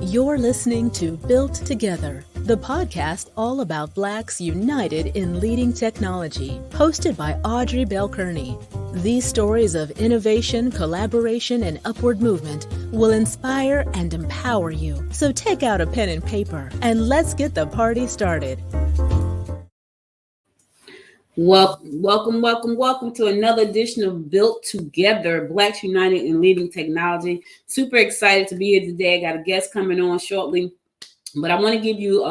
You're listening to Built Together, the podcast all about Blacks united in leading technology, hosted by Audrey Bell-Kearney. These stories of innovation, collaboration, and upward movement will inspire and empower you. So take out a pen and paper, and let's get the party started. Welcome to another edition of Built Together, Blacks United in Leading Technology. Super excited to be here today. I got a guest coming on shortly, but I want to give you,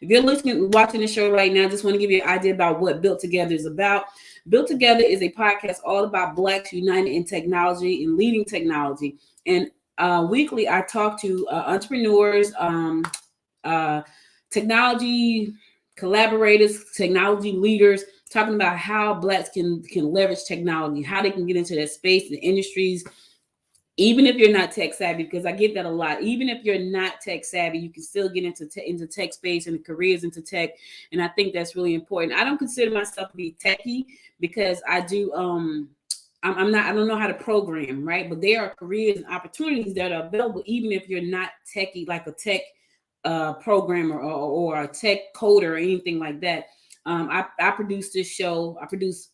if you're watching the show right now, just want to give you an idea about what Built Together is about. Built Together is a podcast all about Blacks United in Technology and Leading Technology. And weekly, I talk to entrepreneurs, technology collaborators, technology leaders, talking about how Blacks can leverage technology, how they can get into that space, the industries, even if you're not tech savvy, because I get that a lot. Even if you're not tech savvy, you can still get into tech space and careers into tech. And I think that's really important. I don't consider myself to be techie because I do, I don't know how to program, right? But there are careers and opportunities that are available, even if you're not techie, like a tech programmer or a tech coder or anything like that. I produce this show. This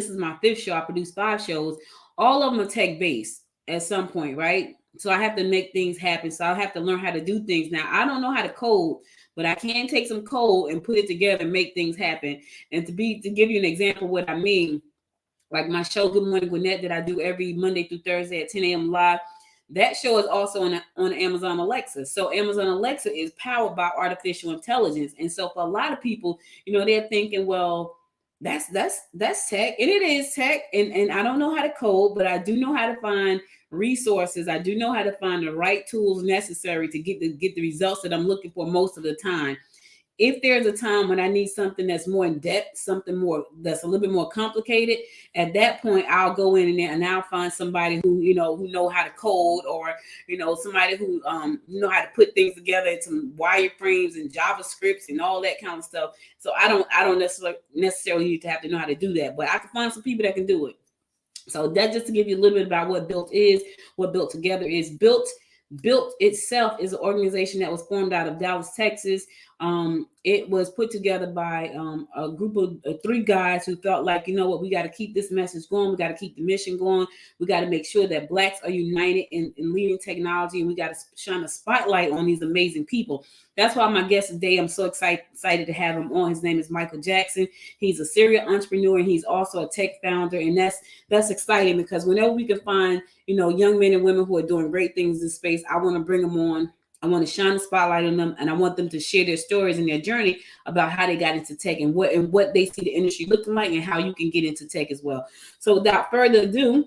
is my 5th show. I produced 5 shows. All of them are tech based at some point, right? So I have to make things happen. So I have to learn how to do things. Now, I don't know how to code, but I can take some code and put it together and make things happen. And to give you an example of what I mean, like my show, Good Morning Gwinnett, that I do every Monday through Thursday at 10 a.m. live. That show is also on Amazon Alexa. So Amazon Alexa is powered by artificial intelligence. And so for a lot of people, they're thinking, well, that's tech. And it is tech. And I don't know how to code, but I do know how to find resources. I do know how to find the right tools necessary to get the results that I'm looking for most of the time. If there's a time when I need something that's more in depth, something more that's a little bit more complicated, at that point I'll go in there and I'll find somebody who know how to code, or somebody who know how to put things together in some wireframes and JavaScripts and all that kind of stuff. So I don't necessarily need to have to know how to do that, but I can find some people that can do it. So that just to give you a little bit about what Built is, what Built Together is. Built itself is an organization that was formed out of Dallas, Texas. It was put together by a group of 3 guys who felt like, we got to keep this message going. We got to keep the mission going. We got to make sure that Blacks are united in leading technology, and we got to shine a spotlight on these amazing people. That's why my guest today, I'm so excited to have him on. His name is Michael Jackson. He's a serial entrepreneur, and he's also a tech founder. And that's exciting, because whenever we can find, young men and women who are doing great things in space, I want to bring them on. I want to shine a spotlight on them, and I want them to share their stories and their journey about how they got into tech and what they see the industry looking like and how you can get into tech as well. So without further ado,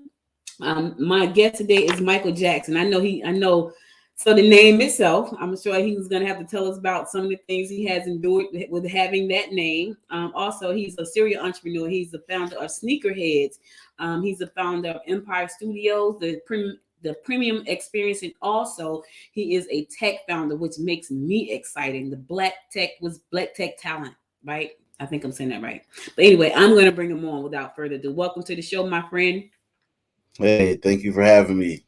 my guest today is Michael Jackson. So the name itself, I'm sure he was going to have to tell us about some of the things he has endured with having that name. Also, he's a serial entrepreneur. He's the founder of Headz. He's the founder of Empire Studios, the premium experience, and also he is a tech founder, which makes me exciting. The Black tech talent, right? I think I'm saying that right. But anyway, I'm going to bring him on without further ado. Welcome to the show, my friend. Hey, thank you for having me.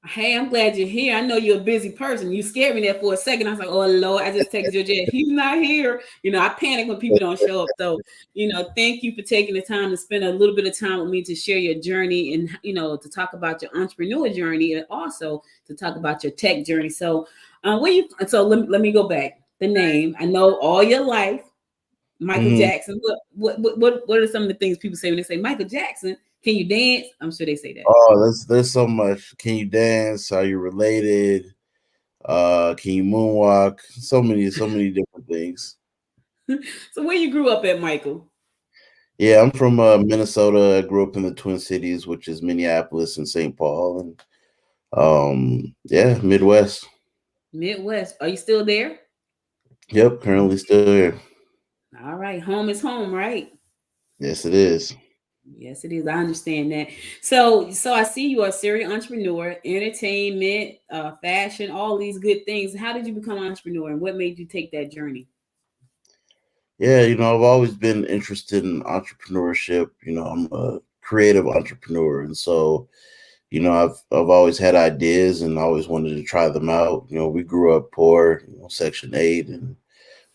Hey, I'm glad you're here. I know you're a busy person. You scared me there for a second. I was like, oh, Lord, I just texted your dad. He's not here. I panic when people don't show up. So, thank you for taking the time to spend a little bit of time with me to share your journey and, to talk about your entrepreneur journey, and also to talk about your tech journey. So, let me go back. The name, I know all your life, Michael Jackson. What are some of the things people say when they say Michael Jackson? Can you dance? I'm sure they say that. Oh, there's so much. Can you dance? Are you related? Can you moonwalk? So many different things. So where you grew up at, Michael? Yeah, I'm from Minnesota. I grew up in the Twin Cities, which is Minneapolis and St. Paul, and Midwest. Midwest. Are you still there? Yep, currently still here. All right, home is home, right? Yes, it is. Yes, it is. I understand that. So I see you are a serial entrepreneur, entertainment, fashion, all these good things. How did you become an entrepreneur, and what made you take that journey? Yeah, I've always been interested in entrepreneurship. I'm a creative entrepreneur, and so I've always had ideas and always wanted to try them out. We grew up poor, Section 8 and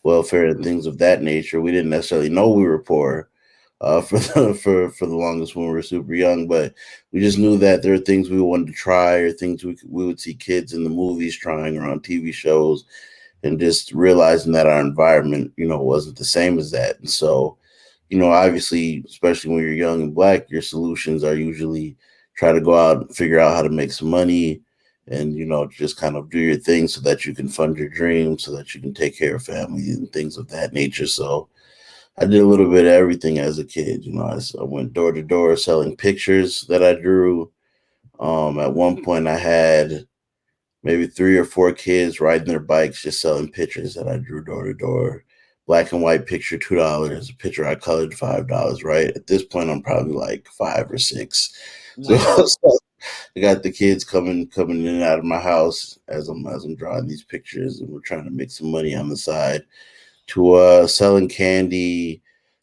welfare and things of that nature. We didn't necessarily know we were poor for the longest when we were super young, but we just knew that there are things we wanted to try or things we would see kids in the movies trying or on TV shows, and just realizing that our environment, wasn't the same as that. And so, obviously, especially when you're young and Black, your solutions are usually try to go out and figure out how to make some money and, just kind of do your thing so that you can fund your dreams, so that you can take care of family and things of that nature. So I did a little bit of everything as a kid. I went door to door selling pictures that I drew. At one point, I had maybe 3 or 4 kids riding their bikes, just selling pictures that I drew door to door. Black and white picture, $2. A picture I colored, $5. Right at this point, I'm probably like 5 or 6. So, Wow. so I got the kids coming in and out of my house as I'm drawing these pictures, and we're trying to make some money on the side. To selling candy,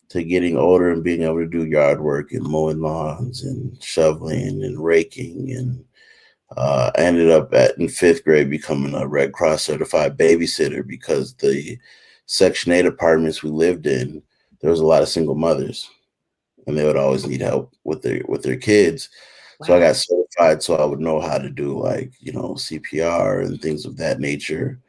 to getting older and being able to do yard work and mowing lawns and shoveling and raking, and I ended up in 5th grade becoming a Red Cross certified babysitter because the Section 8 apartments we lived in, there was a lot of single mothers, and they would always need help with their kids. So I Wow. got certified so I would know how to do, like, CPR and things of that nature.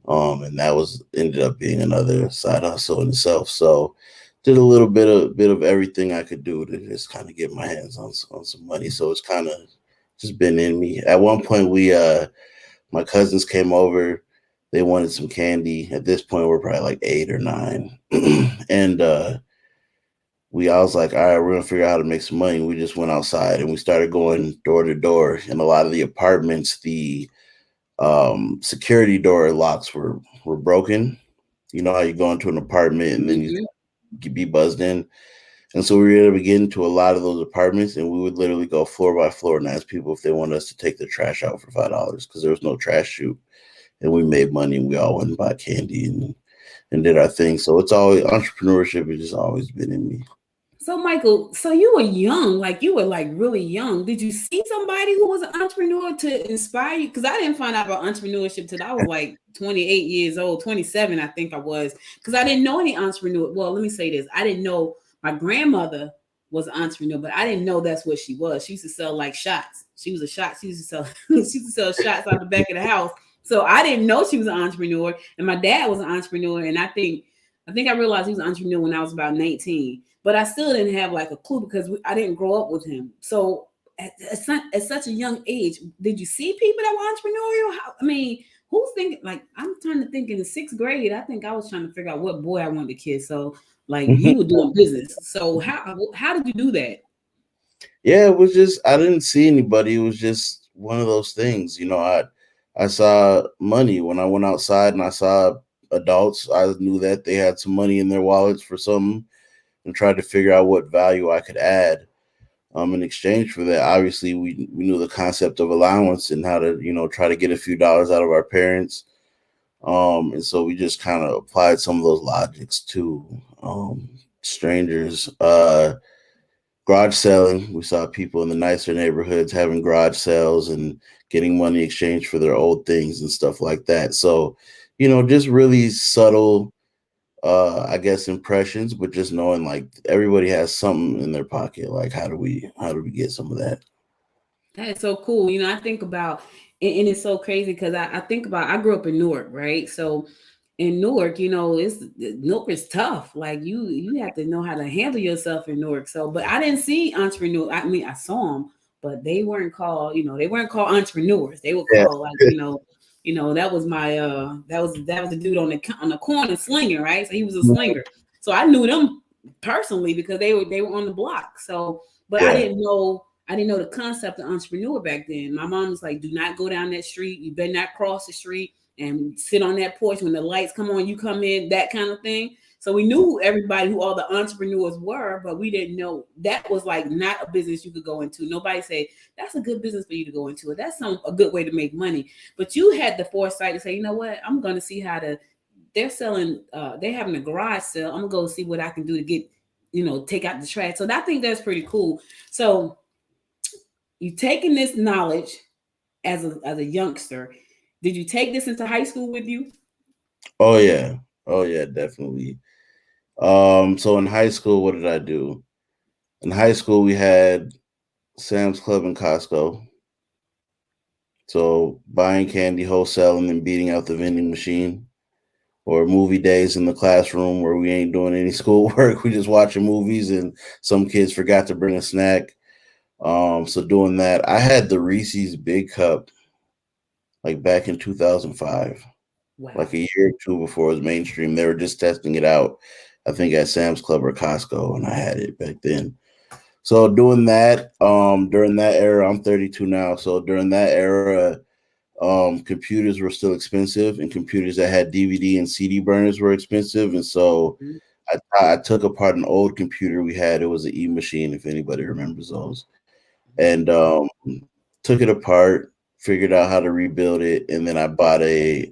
And that was ended up being another side hustle in itself. So did a little bit of everything I could do to just kind of get my hands on some money. So it's kind of just been in me. At one point, my cousins came over. They wanted some candy. At this point, we're probably like 8 or 9, and I was like, all right, we're gonna figure out how to make some money. We just went outside and we started going door to door. In a lot of the apartments, the security door locks were broken. You know how you go into an apartment and then you Mhm. could be buzzed in. And so we were able to get into a lot of those apartments, and we would literally go floor by floor and ask people if they wanted us to take their trash out for $5 because there was no trash chute. And we made money, and we all went and bought candy and did our thing. So it's always entrepreneurship has just always been in me. So Michael, so you were young, like you were like really young. Did you see somebody who was an entrepreneur to inspire you? Because I didn't find out about entrepreneurship till I was like 28 years old, 27, I think I was. Because I didn't know any entrepreneur. Well, let me say this. I didn't know my grandmother was an entrepreneur, but I didn't know that's what she was. She used to sell like shots. She was a shot. She used to sell she used to sell shots out the back of the house. So I didn't know she was an entrepreneur. And my dad was an entrepreneur. And I think I realized he was an entrepreneur when I was about 19, but I still didn't have like a clue because I didn't grow up with him. So at such a young age, did you see people that were entrepreneurial? I mean, who's thinking like I'm trying to think in the 6th grade? I think I was trying to figure out what boy I wanted to kiss. So like you were doing business. So how did you do that? Yeah, it was just I didn't see anybody. It was just one of those things. I saw money when I went outside and I saw adults. I knew that they had some money in their wallets for something and tried to figure out what value I could add. In exchange for that, obviously we knew the concept of allowance and how to, try to get a few dollars out of our parents. And so we just kind of applied some of those logics to strangers. Garage selling. We saw people in the nicer neighborhoods having garage sales and getting money exchanged for their old things and stuff like that. So, just really subtle, I guess, impressions, but just knowing like everybody has something in their pocket. Like, how do we get some of that? That is so cool. I think about, and it's so crazy because I think about, I grew up in Newark, right? So in Newark, Newark is tough. Like you have to know how to handle yourself in Newark. So, but I didn't see entrepreneur. I mean, I saw them, but they weren't called entrepreneurs. They were Yeah. called like, that was my that was the dude on the corner slinging, right? So he was a slinger. So I knew them personally because they were on the block. So, but I Yeah. didn't know the concept of entrepreneur back then. My mom was like, "Do not go down that street. You better not cross the street and sit on that porch when the lights come on. You come in, that kind of thing." So we knew everybody who all the entrepreneurs were, but we didn't know that was like not a business you could go into. Nobody said that's a good business for you to go into. That's a good way to make money. But you had the foresight to say, you know what, I'm going to see how to. They're selling. They're having a garage sale. I'm gonna go see what I can do to get, take out the trash. So I think that's pretty cool. So you taking this knowledge as a youngster. Did you take this into high school with you? Oh yeah. Oh yeah, definitely. So in high school, what did I do? In high school, we had Sam's Club and Costco. So buying candy wholesale and then beating out the vending machine, or movie days in the classroom where we ain't doing any schoolwork. We just watching movies and some kids forgot to bring a snack. So doing that, I had the Reese's Big Cup like back in 2005, like Wow. a year or two before it was mainstream. They were just testing it out, I think at Sam's Club or Costco, and I had it back then. So doing that, during that era, I'm 32 now. So during that era, computers were still expensive, and computers that had DVD and CD burners were expensive. And so Mhm. I took apart an old computer we had. It was an E machine, if anybody remembers those, and took it apart, figured out how to rebuild it, and then I bought a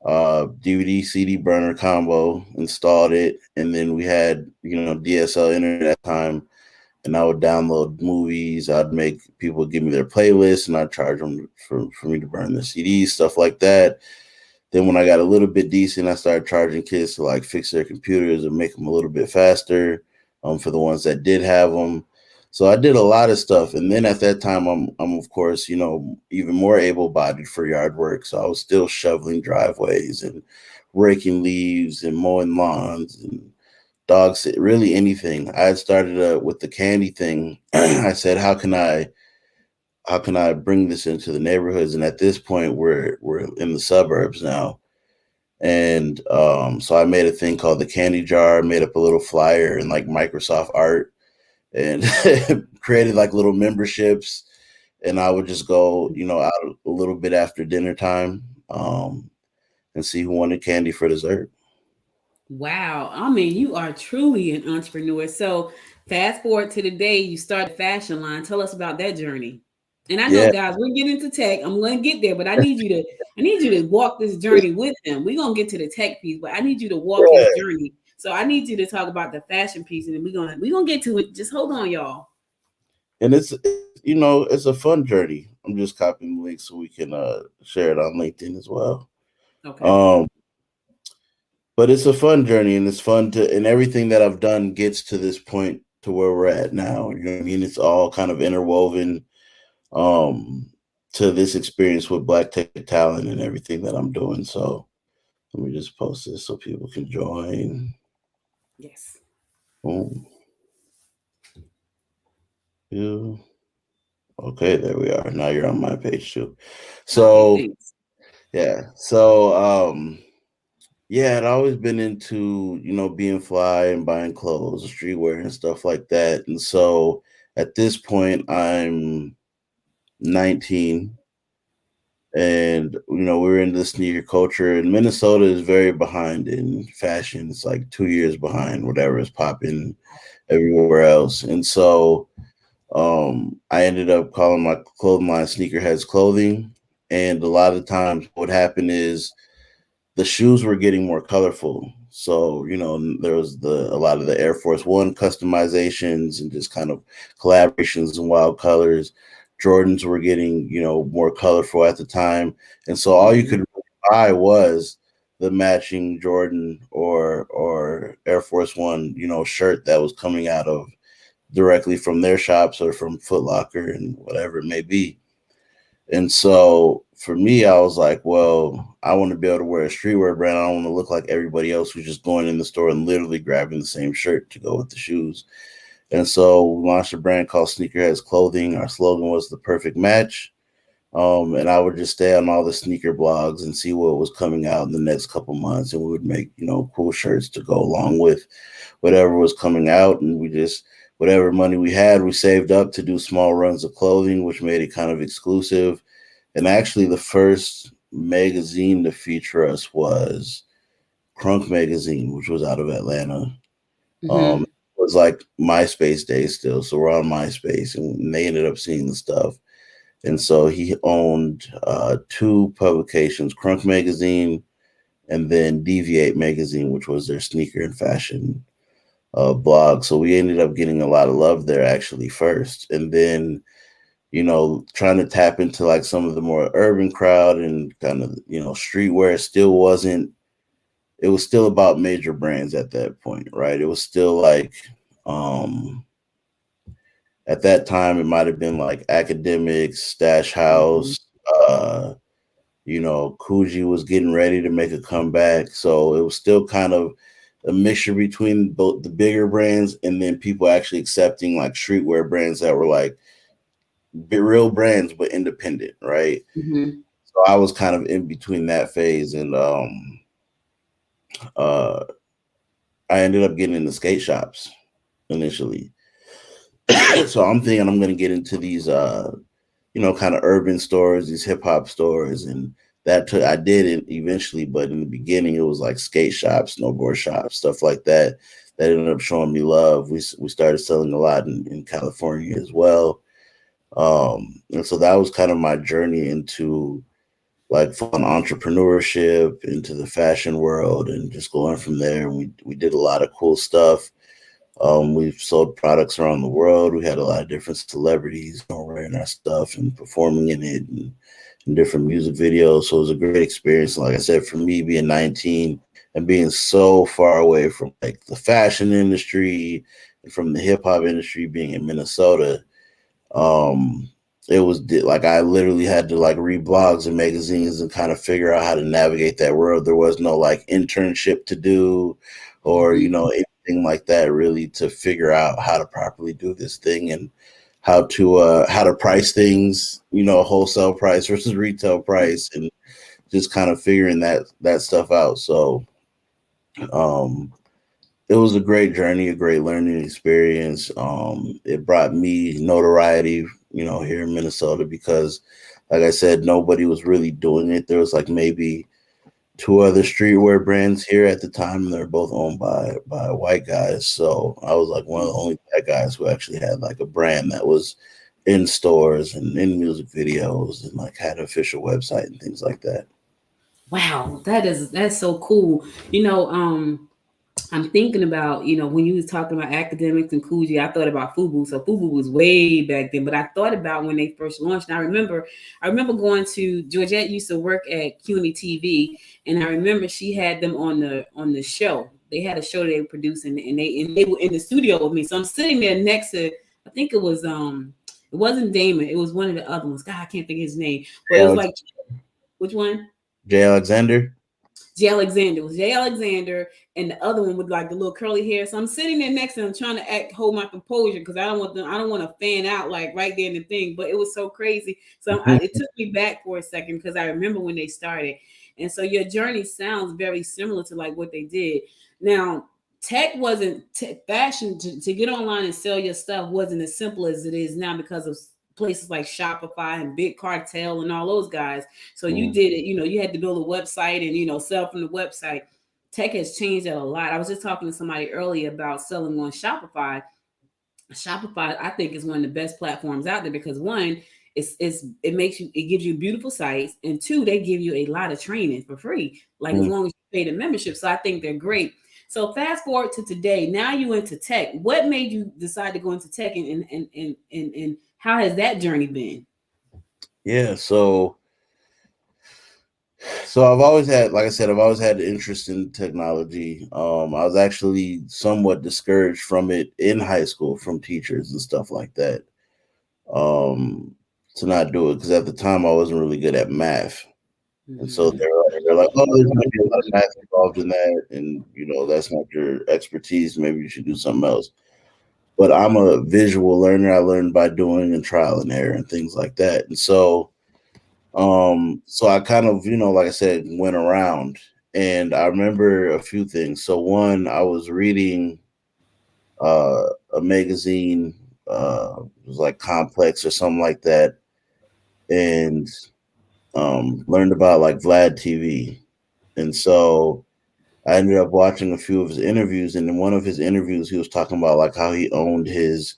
DVD CD burner combo, installed it, and then we had DSL internet at the time, and I would download movies. I'd make people give me their playlists, and I'd charge them for me to burn the CDs, stuff like that. Then when I got a little bit decent, I started charging kids to like fix their computers and make them a little bit faster, for the ones that did have them. So I did a lot of stuff, and then at that time, I'm of course even more able-bodied for yard work. So I was still shoveling driveways and raking leaves and mowing lawns and dog sit, really anything. I had started with the candy thing. I said, how can I bring this into the neighborhoods? And at this point, we're in the suburbs now. And so I made a thing called the candy jar, made up a little flyer and like Microsoft art, and created like little memberships. And I would just go, out a little bit after dinner time, and see who wanted candy for dessert. Wow. I mean, you are truly an entrepreneur. So fast forward to the day you started fashion line. Tell us about that journey. And I know, Yeah, guys, we're getting to tech. I'm going to get there, but I need you to walk this journey with him. We're going to get to the tech piece, but I need you to walk his yeah. journey. So I need you to talk about the fashion piece, and then we're gonna get to it. Just hold on, y'all. And it's a fun journey. I'm just copying the link so we can share it on LinkedIn as well. Okay. Um, but it's a fun journey, and it's fun and everything that I've done gets to this point to where we're at now. You know what I mean? It's all kind of interwoven, um, to this experience with Black Tech Talent and everything that I'm doing. So let me just post this so people can join. Yes. Boom. You. Okay, there we are. Now you're on my page too. Okay. So Thanks. yeah. So yeah, I'd always been into, being fly and buying clothes, streetwear and stuff like that. And so at this point I'm 19, and we're into the sneaker culture, and Minnesota is very behind in fashion. It's like 2 years behind whatever is popping everywhere else. And so I ended up calling my clothing line Headz Clothing. And a lot of times what happened is the shoes were getting more colorful. So, there was a lot of the Air Force One customizations and just kind of collaborations and wild colors. Jordans were getting, more colorful at the time. And so all you Mhm. could really buy was the matching Jordan or Air Force One, shirt that was coming out of directly from their shops or from Foot Locker and whatever it may be. And so for me, I was like, well, I want to be able to wear a streetwear brand. I don't want to look like everybody else who's just going in the store and literally grabbing the same shirt to go with the shoes. And so we launched a brand called Headz Clothing. Our slogan was the perfect match. And I would just stay on all the sneaker blogs and see what was coming out in the next couple months. And we would make, cool shirts to go along with whatever was coming out. And we just, whatever money we had, we saved up to do small runs of clothing, which made it kind of exclusive. And actually, the first magazine to feature us was Crunk Magazine, which was out of Atlanta. Mhm. It was like MySpace days still. So we're on MySpace, and they ended up seeing the stuff. And so he owned two publications, Crunk Magazine and then Deviate Magazine, which was their sneaker and fashion blog. So we ended up getting a lot of love there actually first. And then trying to tap into like some of the more urban crowd and kind of, streetwear still wasn't, it was still about major brands at that point, right? It was still like, um, at that time, it might have been like Academics, Stash Mhm. House, uh, Coogee was getting ready to make a comeback. So it was still kind of a mixture between both the bigger brands and then people actually accepting like streetwear brands that were like real brands but independent, right? Mhm. So I was kind of in between that phase, and uh, I ended up getting into skate shops initially. So I'm thinking I'm going to get into these, kind of urban stores, these hip hop stores, and I did it eventually, but in the beginning it was like skate shops, snowboard shops, stuff like that. That ended up showing me love. We started selling a lot in California as well. And so that was kind of my journey into like fun entrepreneurship, into the fashion world, and just going from there. We did a lot of cool stuff. We've sold products around the world. We had a lot of different celebrities, wearing our stuff and performing in it, and in different music videos. So it was a great experience. Like I said, for me being 19 and being so far away from like the fashion industry and from the hip hop industry, being in Minnesota, um, it was like I literally had to like read blogs and magazines and kind of figure out how to navigate that world. There was no like internship to do, or Mhm. anything like that really, to figure out how to properly do this thing and how to price things, wholesale price versus retail price, and just kind of figuring that stuff out. So um it was a great journey, a great learning experience. It brought me notoriety, here in Minnesota, because, like I said, nobody was really doing it. There was like maybe two other streetwear brands here at the time, and they're both owned by white guys. So I was like one of the only black guys who actually had like a brand that was in stores and in music videos and like had an official website and things like that. Wow, that's so cool. I'm thinking about, when you was talking about Academics and Coogee, I thought about FUBU. So FUBU was way back then, but I thought about when they first launched. And I remember going to Georgette used to work at CUNY TV, and I remember she had them on the show. They had a show they were producing, and they were in the studio with me. So I'm sitting there next to, I think it wasn't Damon, it was one of the other ones. God, I can't think of his name, but Jay, it was Alex- like, which one? Jay Alexander. Jay Alexander. It was Jay Alexander, and the other one with like the little curly hair. So I'm sitting there next to him trying to hold my composure because I don't want to fan out like right there in the thing. But it was so crazy. So it took me back for a second because I remember when they started. And so your journey sounds very similar to like what they did. Now, tech wasn't fashion to get online and sell your stuff wasn't as simple as it is now because of places like Shopify and Big Cartel and all those guys. So you Mm. did it, you had to build a website and sell from the website. Tech has changed that a lot. I was just talking to somebody earlier about selling on Shopify. Shopify, I think, is one of the best platforms out there because one, it gives you beautiful sites, and two, they give you a lot of training for free, like as Mm. long as you pay the membership. So I think they're great. So fast forward to today. Now you into tech. What made you decide to go into tech, and how has that journey been? Yeah, so I've always had, like I said, I've always had an interest in technology. I was actually somewhat discouraged from it in high school from teachers and stuff like that. Um, to not do it because at the time I wasn't really good at math, and so Mhm. they're like, oh, there's going to be a lot of math involved in that, and that's not your expertise. Maybe you should do something else. But I'm a visual learner. I learn by doing and trial and error and things like that, and so I kind of, like I said, went around, and I remember a few things. So one, I was reading uh a magazine, it was like Complex or something like that, and learned about like Vlad TV. And so I ended up watching a few of his interviews, and in one of his interviews he was talking about like how he owned his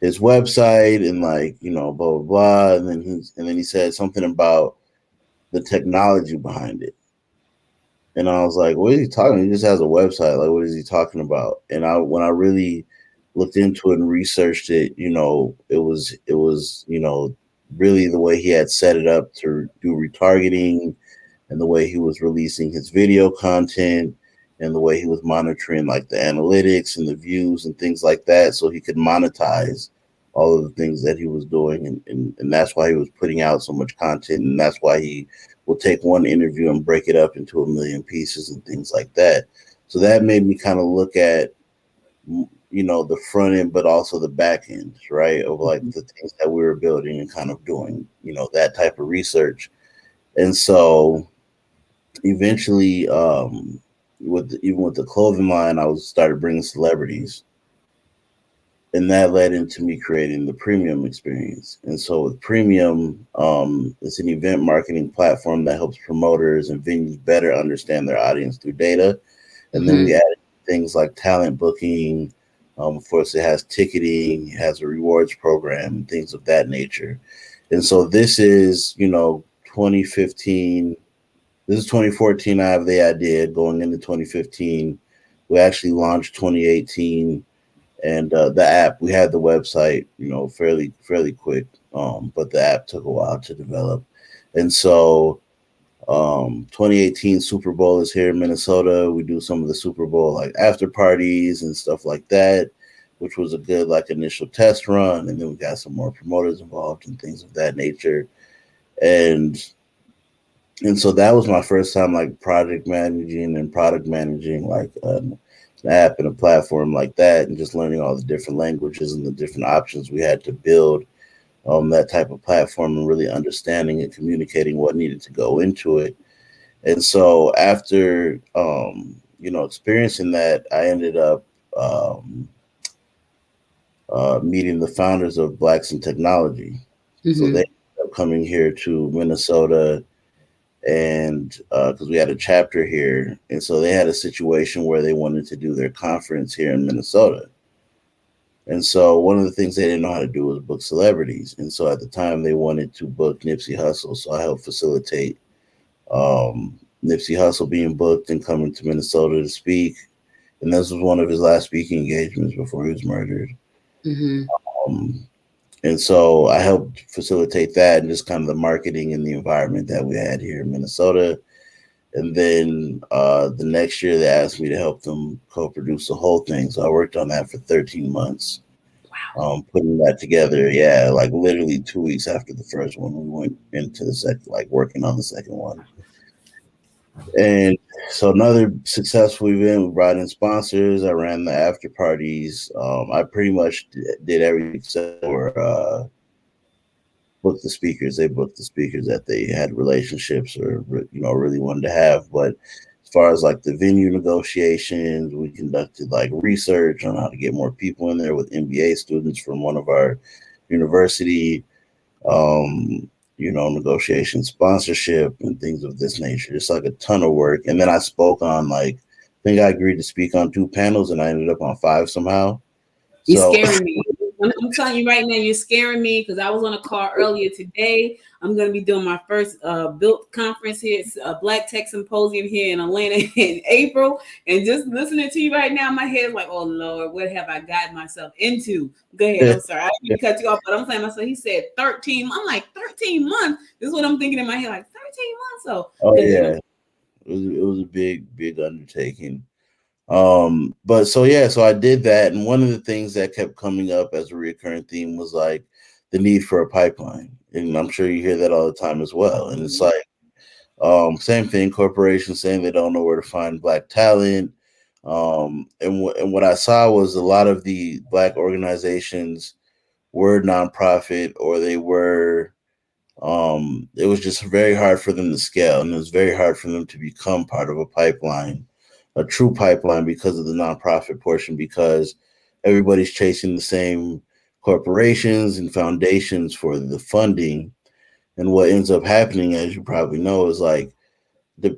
website and like, blah blah blah, and then he said something about the technology behind it. And I was like, what is he talking? He just has a website. Like, what is he talking about? And when I really looked into it and researched it, it was really the way he had set it up to do retargeting, and the way he was releasing his video content, and the way he was monitoring like the analytics and the views and things like that, so he could monetize all of the things that he was doing. And that's why he was putting out so much content. And that's why he will take one interview and break it up into a million pieces and things like that. So that made me kind of look at, the front end, but also the back end, right? Of like the things that we were building and kind of doing, that type of research. And so eventually, even with the clothing line, I was started bringing celebrities, and that led into me creating the premium experience. And so with premium, it's an event marketing platform that helps promoters and venues better understand their audience through data. And then we added things like talent booking. Of course, it has ticketing, it has a rewards program, and things of that nature. And so this is, 2015. This is 2014. I have the idea going into 2015. We actually launched 2018, and the app. We had the website, fairly quick, but the app took a while to develop. And so 2018 Super Bowl is here in Minnesota. We do some of the Super Bowl like after parties and stuff like that, which was a good like initial test run. And then we got some more promoters involved and things of that nature. And so that was my first time like project managing and product managing like an app and a platform like that, and just learning all the different languages and the different options we had to build that type of platform, and really understanding and communicating what needed to go into it. And so after, experiencing that, I ended up meeting the founders of Blacks in Technology. So they ended up coming here to Minnesota, and because we had a chapter here. And so they had a situation where they wanted to do their conference here in Minnesota. And so one of the things they didn't know how to do was book celebrities. And so at the time they wanted to book Nipsey Hussle. So I helped facilitate Nipsey Hussle being booked and coming to Minnesota to speak. And this was one of his last speaking engagements before he was murdered. And so I helped facilitate that, and just kind of the marketing and the environment that we had here in Minnesota. And then the next year they asked me to help them co-produce the whole thing. So I worked on that for 13 months, putting that together. Yeah, like literally 2 weeks after the first one, we went into the second, like working on the second one. And so another successful event, we brought in sponsors. I ran the after parties. I pretty much did everything except for booked the speakers. They booked the speakers that they had relationships or really wanted to have. But as far as like the venue negotiations, we conducted like research on how to get more people in there with MBA students from one of our university. Negotiation, sponsorship, and things of this nature. It's like a ton of work. And then I spoke on I think I agreed to speak on 2 panels, and I ended up on 5 somehow. You're scaring me. I'm telling you right now, you're scaring me, because I was on a call earlier today. I'm going to be doing my first built conference here. It's a Black Tech Symposium here in Atlanta in April. And just listening to you right now, my head is like, oh, Lord, what have I gotten myself into? Go ahead. I'm sorry. I didn't cut you off, but I'm saying myself, he said 13. I'm like, 13 months? This is what I'm thinking in my head, like 13 months. So, yeah, it was a big undertaking. But so I did that. And one of the things that kept coming up as a recurring theme was like the need for a pipeline. And I'm sure you hear that all the time as well. And it's like, same thing, corporations saying they don't know where to find Black talent. And what I saw was a lot of the Black organizations were nonprofit, or they were, it was just very hard for them to scale. And it was very hard for them to become part of a pipeline, a true pipeline, because of the nonprofit portion, because everybody's chasing the same corporations and foundations for the funding. And what ends up happening, as you probably know, is like,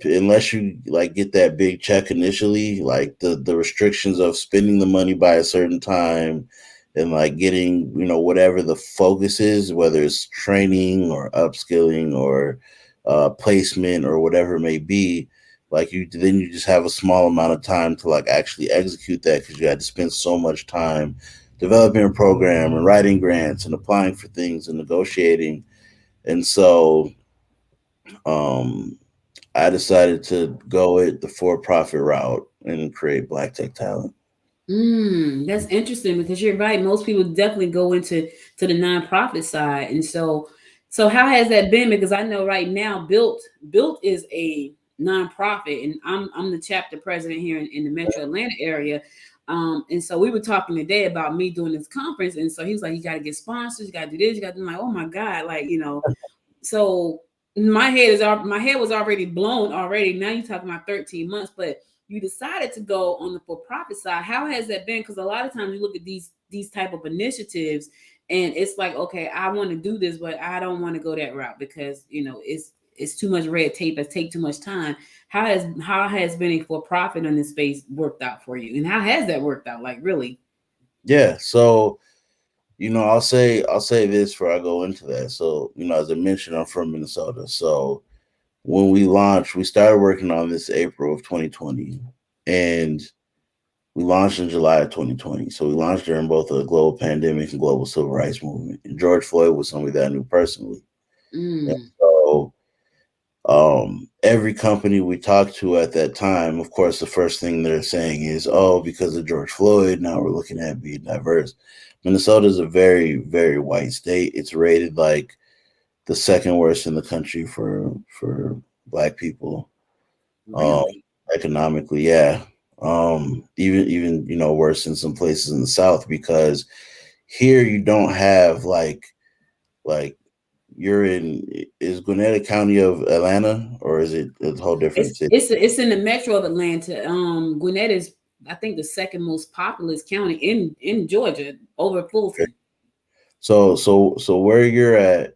unless you like get that big check initially, like the restrictions of spending the money by a certain time, and like getting, whatever the focus is, whether it's training or upskilling or placement or whatever it may be, like you just have a small amount of time to like actually execute that, because you had to spend so much time developing a program and writing grants and applying for things and negotiating. And so um, I decided to go it the for-profit route and create Black tech talent. That's interesting because you're right. Most people definitely go into the nonprofit side, and so how has that been? Because I know right now, Built is a nonprofit, and I'm the chapter president here in the Metro Atlanta area. And so we were talking today about me doing this conference, and so he was like, "You got to get sponsors, you got to do this, you got to." I'm like, "Oh my God!" Like so my head was already blown already. Now you're talking about 13 months, but you decided to go on the for-profit side. How has that been? Because a lot of times you look at these type of initiatives and it's like, okay, I want to do this, but I don't want to go that route because it's too much red tape, it take too much time. How has been a for-profit in this space worked out for you? And how has that worked out? Like really? Yeah. So, I'll say this before I go into that. So, as I mentioned, I'm from Minnesota. So when we launched, we started working on this April of 2020, and we launched in July of 2020. So we launched during both a global pandemic and global civil rights movement. And George Floyd was somebody that I knew personally. And Mm. so every company we talked to at that time, of course, the first thing they're saying is, oh, because of George Floyd, now we're looking at being diverse. Minnesota is a very, very white state. It's rated like the second worst in the country for Black people, um, Really? economically. Yeah, even worse in some places in the South, because here you don't have like you're in, is Gwinnett County of Atlanta, or is it a whole different It's city? it's it's in the metro of Atlanta. Gwinnett is, I think, the second most populous county in Georgia over Fulton. So where you're at,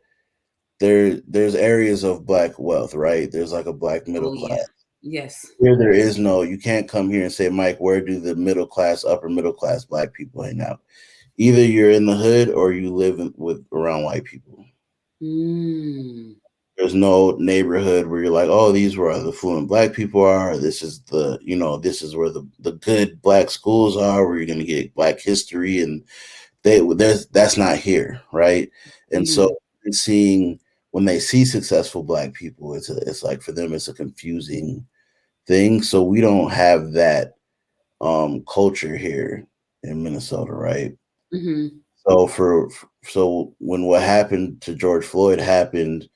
there's areas of Black wealth, right? There's like a Black middle Oh class. yeah, yes. Here there is no, you can't come here and say, Mike, where do the middle class, upper middle class Black people hang out? Either you're in the hood or you live with around white people. Mm, There's no neighborhood where you're like, oh, these where the fluent Black people are. Or this is this is where the good Black schools are, where you're going to get Black history, and that's not here, right? And so mm, seeing when they see successful Black people, it's like for them it's a confusing thing. So we don't have that culture here in Minnesota, right? mm-hmm. So so when what happened to George Floyd happened,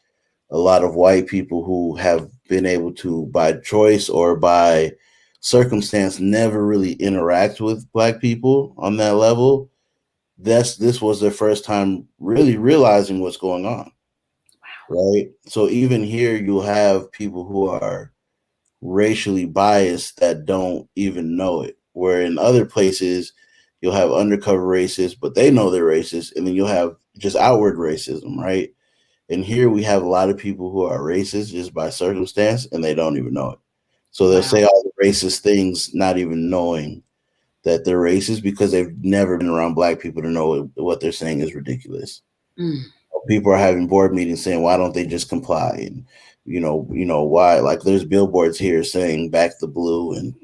a lot of white people who have been able to, by choice or by circumstance, never really interact with Black people on that level. This was their first time really realizing what's going on, right? So even here, you'll have people who are racially biased that don't even know it. Where in other places, you'll have undercover racists, but they know they're racist, and then you'll have just outward racism, right? And here we have a lot of people who are racist just by circumstance, and they don't even know it. So they'll Wow. say all the racist things, not even knowing that they're racist because they've never been around Black people to know what they're saying is ridiculous. Mm, People are having board meetings saying, why don't they just comply? And why, like there's billboards here saying back the blue, and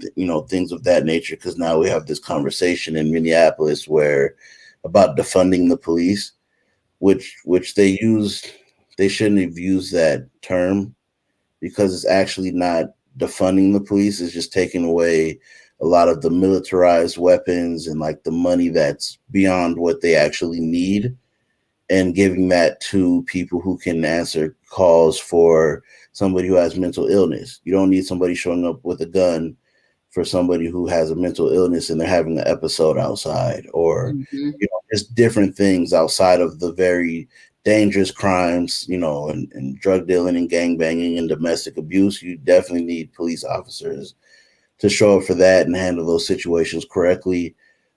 things of that nature, because now we have this conversation in Minneapolis where about defunding the police, which they shouldn't have used that term, because it's actually not defunding the police, it's just taking away a lot of the militarized weapons and like the money that's beyond what they actually need, and giving that to people who can answer calls for somebody who has mental illness. You don't need somebody showing up with a gun for somebody who has a mental illness and they're having an episode outside, or mm-hmm. just different things outside of the very dangerous crimes, and drug dealing and gang banging and domestic abuse. You definitely need police officers to show up for that and handle those situations correctly.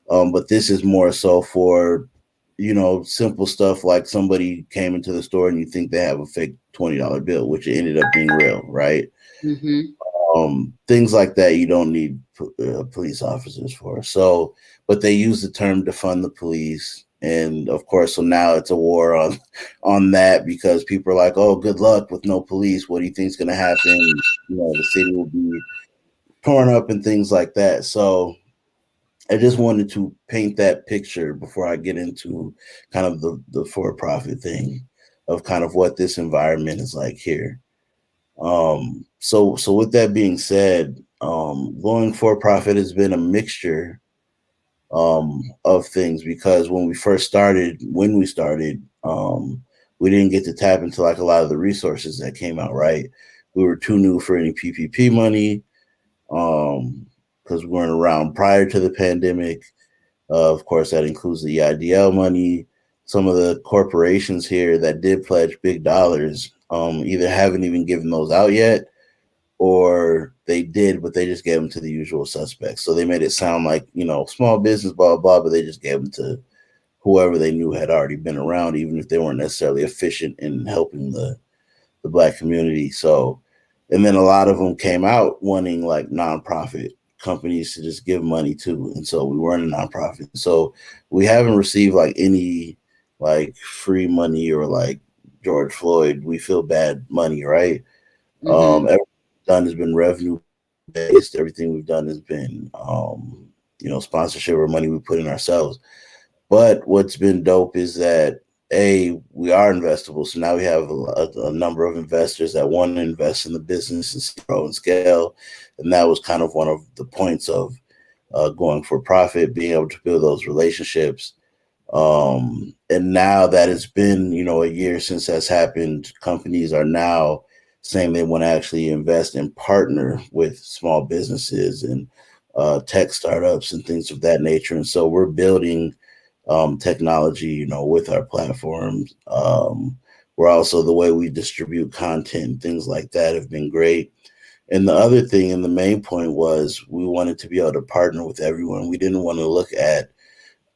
But this is more so for simple stuff like somebody came into the store and you think they have a fake $20 bill, which ended up being real, right? Mm-hmm. Things like that you don't need police officers for. So, but they use the term defund the police, and of course, so now it's a war on that, because people are like, "Oh, good luck with no police. What do you think is going to happen? The city will be torn up and things like that." So I just wanted to paint that picture before I get into kind of the for-profit thing of kind of what this environment is like here. So with that being said, going for profit has been a mixture of things, because when we started, we didn't get to tap into like a lot of the resources that came out, right? We were too new for any PPP money, because we weren't around prior to the pandemic. Of course, that includes the EIDL money. Some of the corporations here that did pledge big dollars either haven't even given those out yet, or they did, but they just gave them to the usual suspects. So they made it sound like, small business, blah, blah, blah, but they just gave them to whoever they knew had already been around, even if they weren't necessarily efficient in helping the Black community. So, and then a lot of them came out wanting like nonprofit companies to just give money to. And so we weren't a nonprofit. So we haven't received like any like free money or like George Floyd, we feel bad money, right? Mm-hmm. Everything we've done has been revenue based. Everything we've done has been, sponsorship or money we put in ourselves. But what's been dope is that we are investable. So now we have a number of investors that want to invest in the business and grow and scale. And that was kind of one of the points of going for profit, being able to build those relationships. And now that it's been, a year since that's happened, companies are now saying they want to actually invest and partner with small businesses and tech startups and things of that nature. And so we're building technology, with our platforms. We're also, the way we distribute content, things like that have been great. And the other thing, and the main point, was we wanted to be able to partner with everyone. We didn't want to look at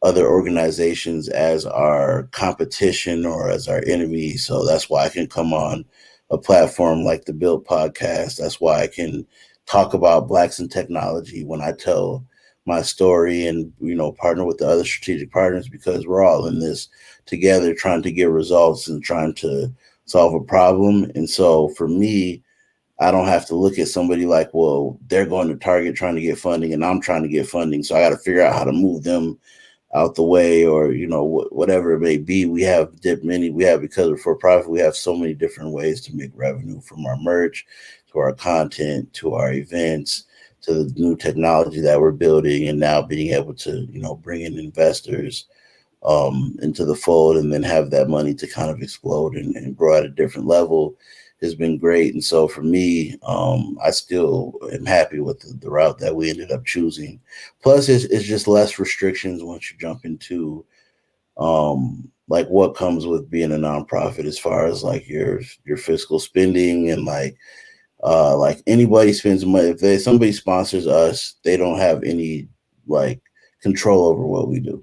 other organizations as our competition or as our enemy. So that's why I can come on a platform like the Build podcast. That's why I can talk about Blacks in technology when I tell my story, and partner with the other strategic partners, because we're all in this together, trying to get results and trying to solve a problem. And so for me, I don't have to look at somebody like, well, they're going to Target trying to get funding and I'm trying to get funding, so I got to figure out how to move them out the way, or whatever it may be. Because we're for profit, we have so many different ways to make revenue, from our merch to our content to our events to the new technology that we're building, and now being able to bring in investors into the fold, and then have that money to kind of explode and grow at a different level has been great. And so for me, I still am happy with the route that we ended up choosing. Plus, it's just less restrictions once you jump into like what comes with being a nonprofit, as far as like your fiscal spending, and like anybody spends money. If somebody sponsors us, they don't have any like control over what we do.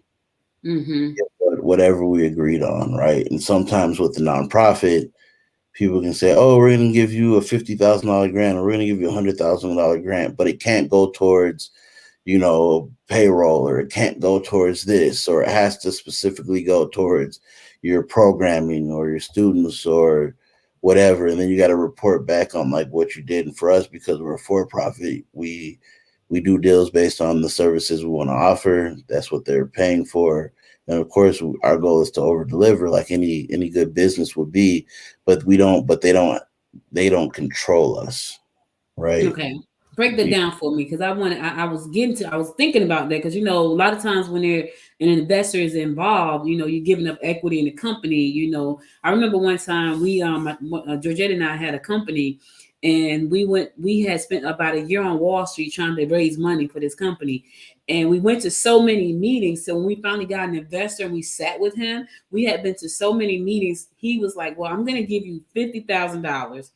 Mm-hmm. Whatever we agreed on, right? And sometimes with the nonprofit, people can say, "Oh, we're going to give you a $50,000 grant, or we're going to give you $100,000 grant," but it can't go towards, payroll, or it can't go towards this, or it has to specifically go towards your programming or your students or whatever. And then you got to report back on like what you did. And for us, because we're a for-profit, we do deals based on the services we want to offer. That's what they're paying for. And of course, our goal is to over deliver, like any good business would be, but they don't control us, right? Okay. Break that down for me, because I was thinking about that, because a lot of times when an investor is involved, you're giving up equity in the company. I remember one time Georgette and I had a company, and we had spent about a year on Wall Street trying to raise money for this company. And we went to so many meetings. So when we finally got an investor and we sat with him, we had been to so many meetings. He was like, "Well, I'm going to give you $50,000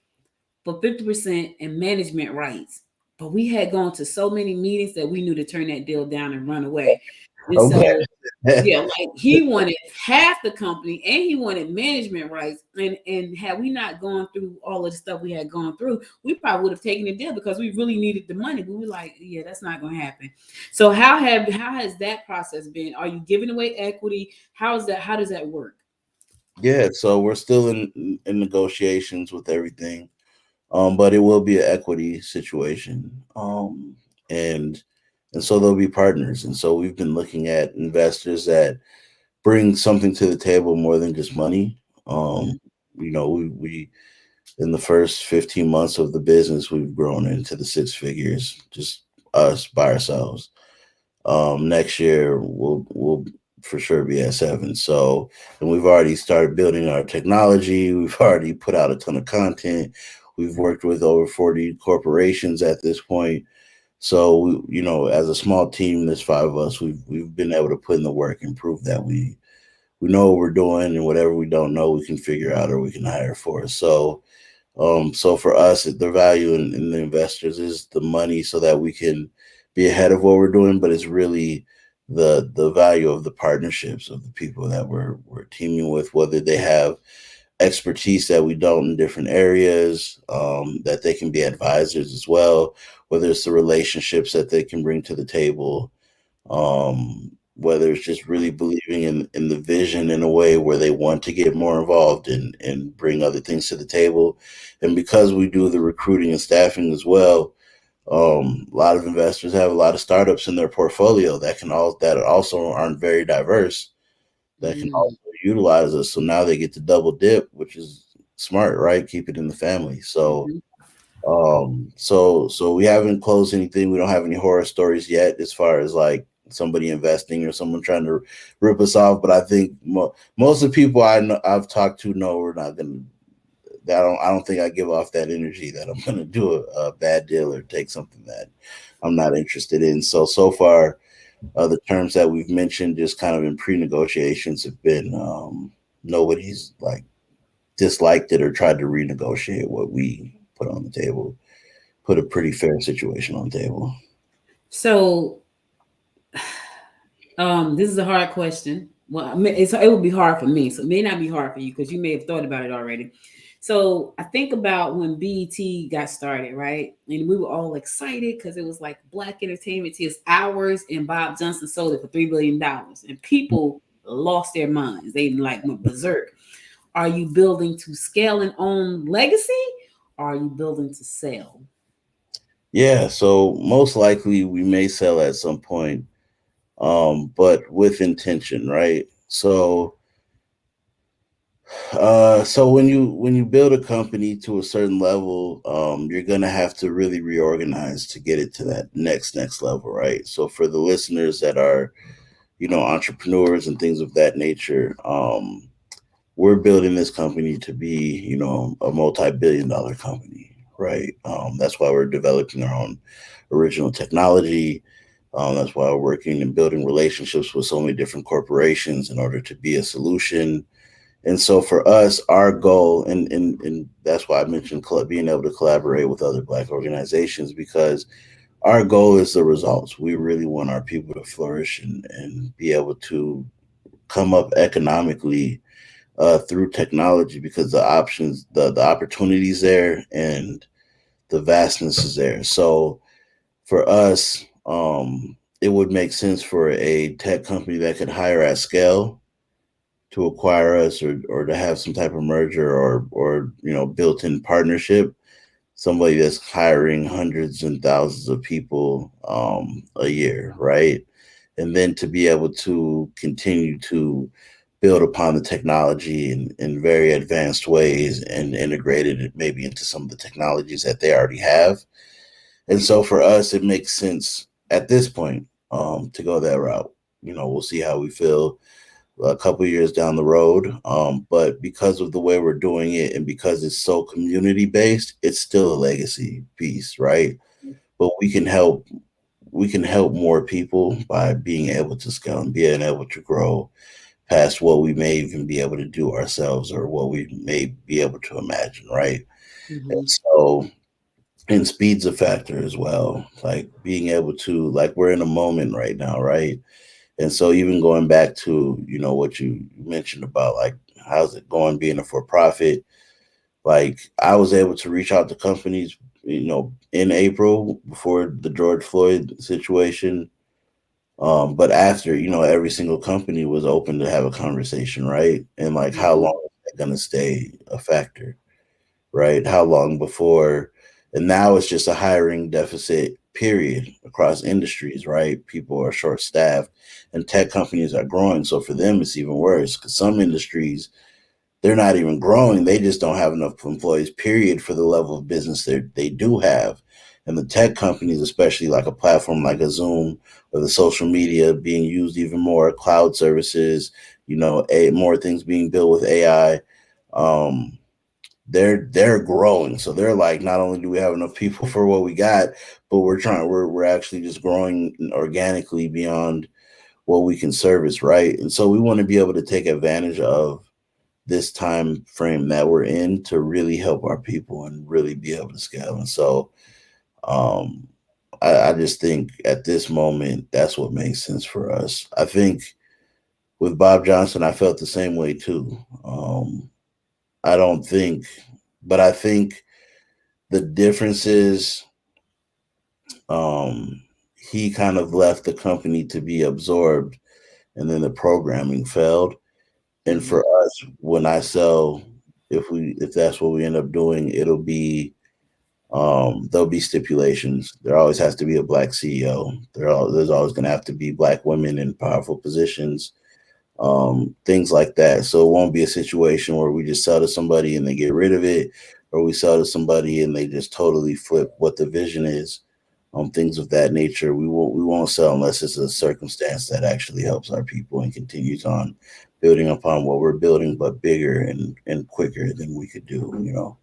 for 50% and management rights." But we had gone to so many meetings that we knew to turn that deal down and run away. And Okay. so, yeah, like he wanted half the company and he wanted management rights. And had we not gone through all of the stuff we had gone through, we probably would have taken the deal, because we really needed the money. But we were like, yeah, that's not going to happen. So how has that process been? Are you giving away equity? How does that work? Yeah, so we're still in negotiations with everything. But it will be an equity situation. And so there'll be partners. And so we've been looking at investors that bring something to the table more than just money. we in the first 15 months of the business, we've grown into the six figures, just us by ourselves. Next year we'll for sure be at seven. So, and we've already started building our technology. We've already put out a ton of content. We've worked with over 40 corporations at this point. So, as a small team, there's five of us. We've been able to put in the work and prove that we know what we're doing, and whatever we don't know, we can figure out or we can hire for. So for us, the value in the investors is the money so that we can be ahead of what we're doing, but it's really the value of the partnerships of the people that we're teaming with, whether they have expertise that we don't in different areas, that they can be advisors as well, whether it's the relationships that they can bring to the table, whether it's just really believing in the vision in a way where they want to get more involved and bring other things to the table. And because we do the recruiting and staffing as well, a lot of investors have a lot of startups in their portfolio that also aren't very diverse, that can also utilize us. So now they get to double dip, which is smart, right? Keep it in the family. So so we haven't closed anything. We don't have any horror stories yet as far as like somebody investing or someone trying to rip us off. But I think most of the people I've talked to know we're not going to. I don't think I give off that energy that I'm going to do a bad deal or take something that I'm not interested in. So far, the terms that we've mentioned just kind of in pre-negotiations have been nobody's like disliked it or tried to renegotiate what we put on the table. Put a pretty fair situation on the table. So, this is a hard question. Well, it would be hard for me, so it may not be hard for you because you may have thought about it already. So I think about when BET got started, right? And we were all excited because it was like Black entertainment to its hours, and Bob Johnson sold it for $3 billion, and people lost their minds. They like went berserk. Are you building to scale and own legacy? Or are you building to sell? Yeah, so most likely we may sell at some point, but with intention, right? So when you build a company to a certain level, you're gonna have to really reorganize to get it to that next level, right? So for the listeners that are, entrepreneurs and things of that nature, we're building this company to be, a multi-billion-dollar company, right? That's why we're developing our own original technology. That's why we're working and building relationships with so many different corporations in order to be a solution. And so for us, our goal, and that's why I mentioned being able to collaborate with other Black organizations, because our goal is the results. We really want our people to flourish and be able to come up economically through technology, because the options, the opportunities there, and the vastness is there. So for us, it would make sense for a tech company that could hire at scale to acquire us, or to have some type of merger or built-in partnership, somebody that's hiring hundreds and thousands of people a year, right? And then to be able to continue to build upon the technology in very advanced ways and integrated it maybe into some of the technologies that they already have. And so for us, it makes sense at this point to go that route. We'll see how we feel a couple of years down the road. But because of the way we're doing it and because it's so community based, it's still a legacy piece, right? But we can help more people by being able to scale and being able to grow past what we may even be able to do ourselves or what we may be able to imagine, right? And so, and speed's a factor as well. Like being able to, like we're in a moment right now, right? And so even going back to, what you mentioned about like, how's it going being a for-profit? Like I was able to reach out to companies, in April before the George Floyd situation. But after, every single company was open to have a conversation, right? And like, how long is that going to stay a factor, right? How long before? And now it's just a hiring deficit, period, across industries, right? People are short staffed and tech companies are growing. So for them, it's even worse because some industries, they're not even growing. They just don't have enough employees, period, for the level of business they do have. And the tech companies, especially like a platform like a Zoom or the social media being used even more, cloud services, more things being built with AI. Um, they're growing. So they're like, not only do we have enough people for what we got, but we're actually just growing organically beyond what we can service, right? And so we want to be able to take advantage of this time frame that we're in to really help our people and really be able to scale. And so um, I just think at this moment, that's what makes sense for us. I think with Bob Johnson, I felt the same way too. I don't think, but I think the difference is he kind of left the company to be absorbed and then the programming failed. And Mhm. for us, when I sell, if that's what we end up doing, there'll be stipulations. There always has to be a black CEO. There's always going to have to be black women in powerful positions, things like that. So it won't be a situation where we just sell to somebody and they get rid of it, or we sell to somebody and they just totally flip what the vision is. Things of that nature. We won't sell unless it's a circumstance that actually helps our people and continues on building upon what we're building, but bigger and quicker than we could do.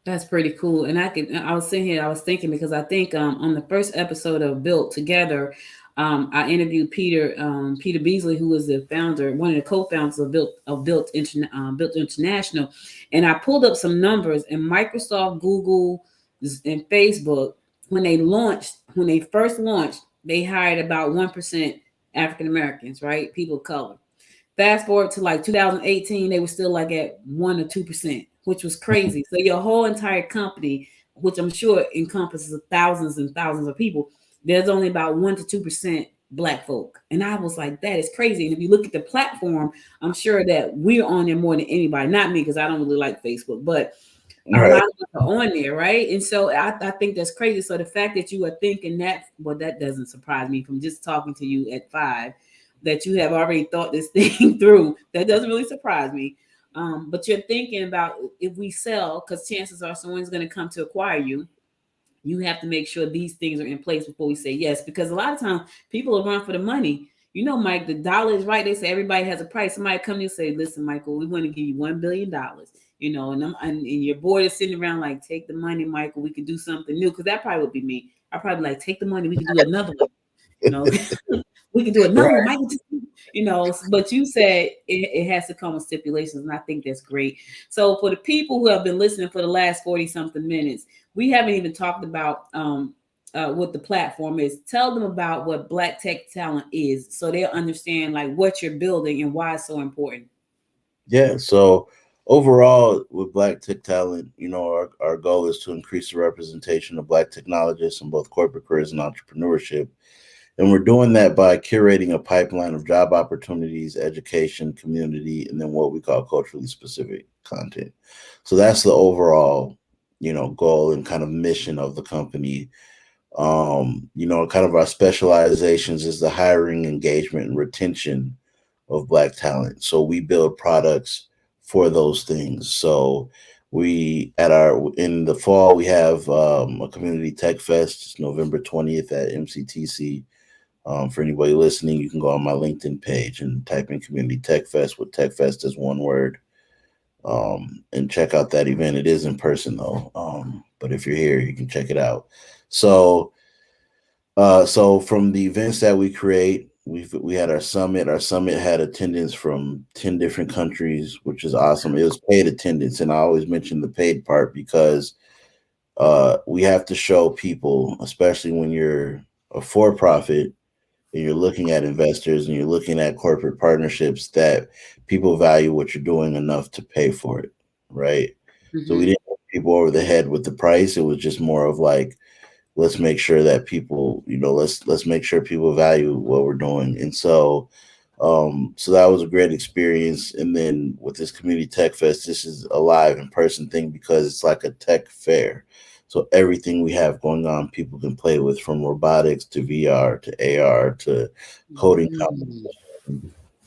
That's pretty cool. And I was sitting here, I was thinking because I think on the first episode of Built Together, I interviewed Peter Beasley, who was the founder, one of the co-founders of Built International, and I pulled up some numbers. And Microsoft, Google, and Facebook, when they first launched, they hired about 1% African Americans, right? People of color. Fast forward to like 2018, they were still like at 1 or 2%, which was crazy. So your whole entire company, which I'm sure encompasses thousands and thousands of people, there's only about 1 to 2% black folk. And I was like, that is crazy. And if you look at the platform, I'm sure that we're on there more than anybody. Not me, because I don't really like Facebook, but All a right. lot of us are on there, right? And so I think that's crazy. So the fact that you are thinking that, well, that doesn't surprise me from just talking to you at 5, that you have already thought this thing through. That doesn't really surprise me. But you're thinking about if we sell, because chances are someone's going to come to acquire you. You have to make sure these things are in place before we say yes, because a lot of times people will run for the money. You know, Mike, the dollar is right. They say everybody has a price. Somebody come to you and say, listen, Michael, we want to give you $1 billion. And your board is sitting around like, take the money, Michael. We could do something new. Because that probably would be me. I probably like, take the money. We could do another one. You know, we can do another one, Right. Michael. But you said it has to come with stipulations, and I think that's great. So for the people who have been listening for the last 40 something minutes, we haven't even talked about what the platform is. Tell them about what Black Tech Talent is, so they'll understand like what you're building and why it's so important. Yeah. So overall, with Black Tech Talent, our goal is to increase the representation of Black technologists in both corporate careers and entrepreneurship. And we're doing that by curating a pipeline of job opportunities, education, community, and then what we call culturally specific content. So that's the overall, goal and kind of mission of the company. Kind of our specializations is the hiring, engagement, and retention of Black talent. So we build products for those things. So we in the fall we have a community tech fest. It's November 20th at MCTC. For anybody listening, you can go on my LinkedIn page and type in Community Tech Fest with Tech Fest as one word, and check out that event. It is in person though, but if you're here, you can check it out. So, so from the events that we create, we had our summit. Our summit had attendance from 10 different countries, which is awesome. It was paid attendance, and I always mention the paid part because we have to show people, especially when you're a for-profit and you're looking at investors and you're looking at corporate partnerships, that people value what you're doing enough to pay for it, right? So we Mm-hmm. didn't hit people over the head with the price. It was just more of like, let's make sure that people, let's make sure people value what we're doing. And so that was a great experience. And then with this community tech fest, this is a live in person thing because it's like a tech fair. So everything we have going on, people can play with, from robotics to VR to AR to coding Mm-hmm.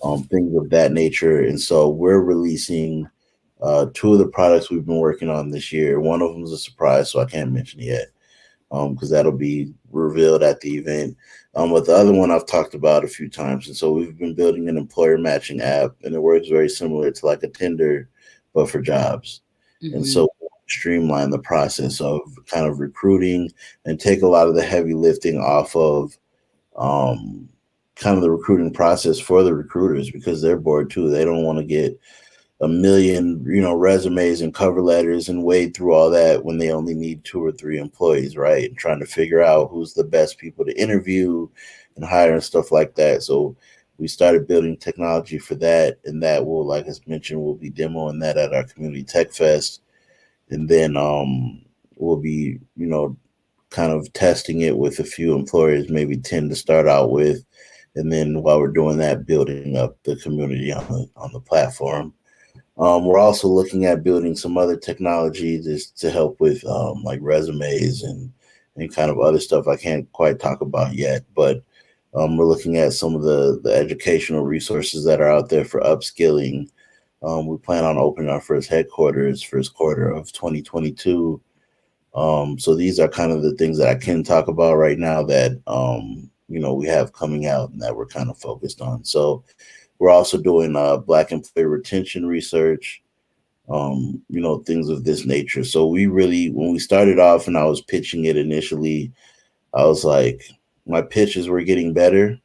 competition, things of that nature. And so we're releasing Two of the products we've been working on this year. One of them is a surprise, so I can't mention it yet, because that'll be revealed at the event. But the other one I've talked about a few times, and so we've been building an employer matching app, and it works very similar to like a Tinder, but for jobs. And Mm-hmm. so streamline the process of kind of recruiting and take a lot of the heavy lifting off of um, kind of the recruiting process for the recruiters because they're bored too. They don't want to get a million, resumes and cover letters and wade through all that when they only need 2 or 3 employees, right? And trying to figure out who's the best people to interview and hire and stuff like that. So we started building technology for that, and that will, like I mentioned, we'll be demoing that at our community tech fest, and then we'll be, kind of testing it with a few employers, maybe 10 to start out with, and then while we're doing that, building up the community on the platform. We're also looking at building some other technology just to help with like resumes and kind of other stuff I can't quite talk about yet. But we're looking at some of the educational resources that are out there for upskilling. We plan on opening our first headquarters first quarter of 2022. So these are kind of the things that I can talk about right now that we have coming out and that we're kind of focused on. So we're also doing Black employee retention research, things of this nature. So we really, when we started off and I was pitching it initially, I was like, my pitches were getting better,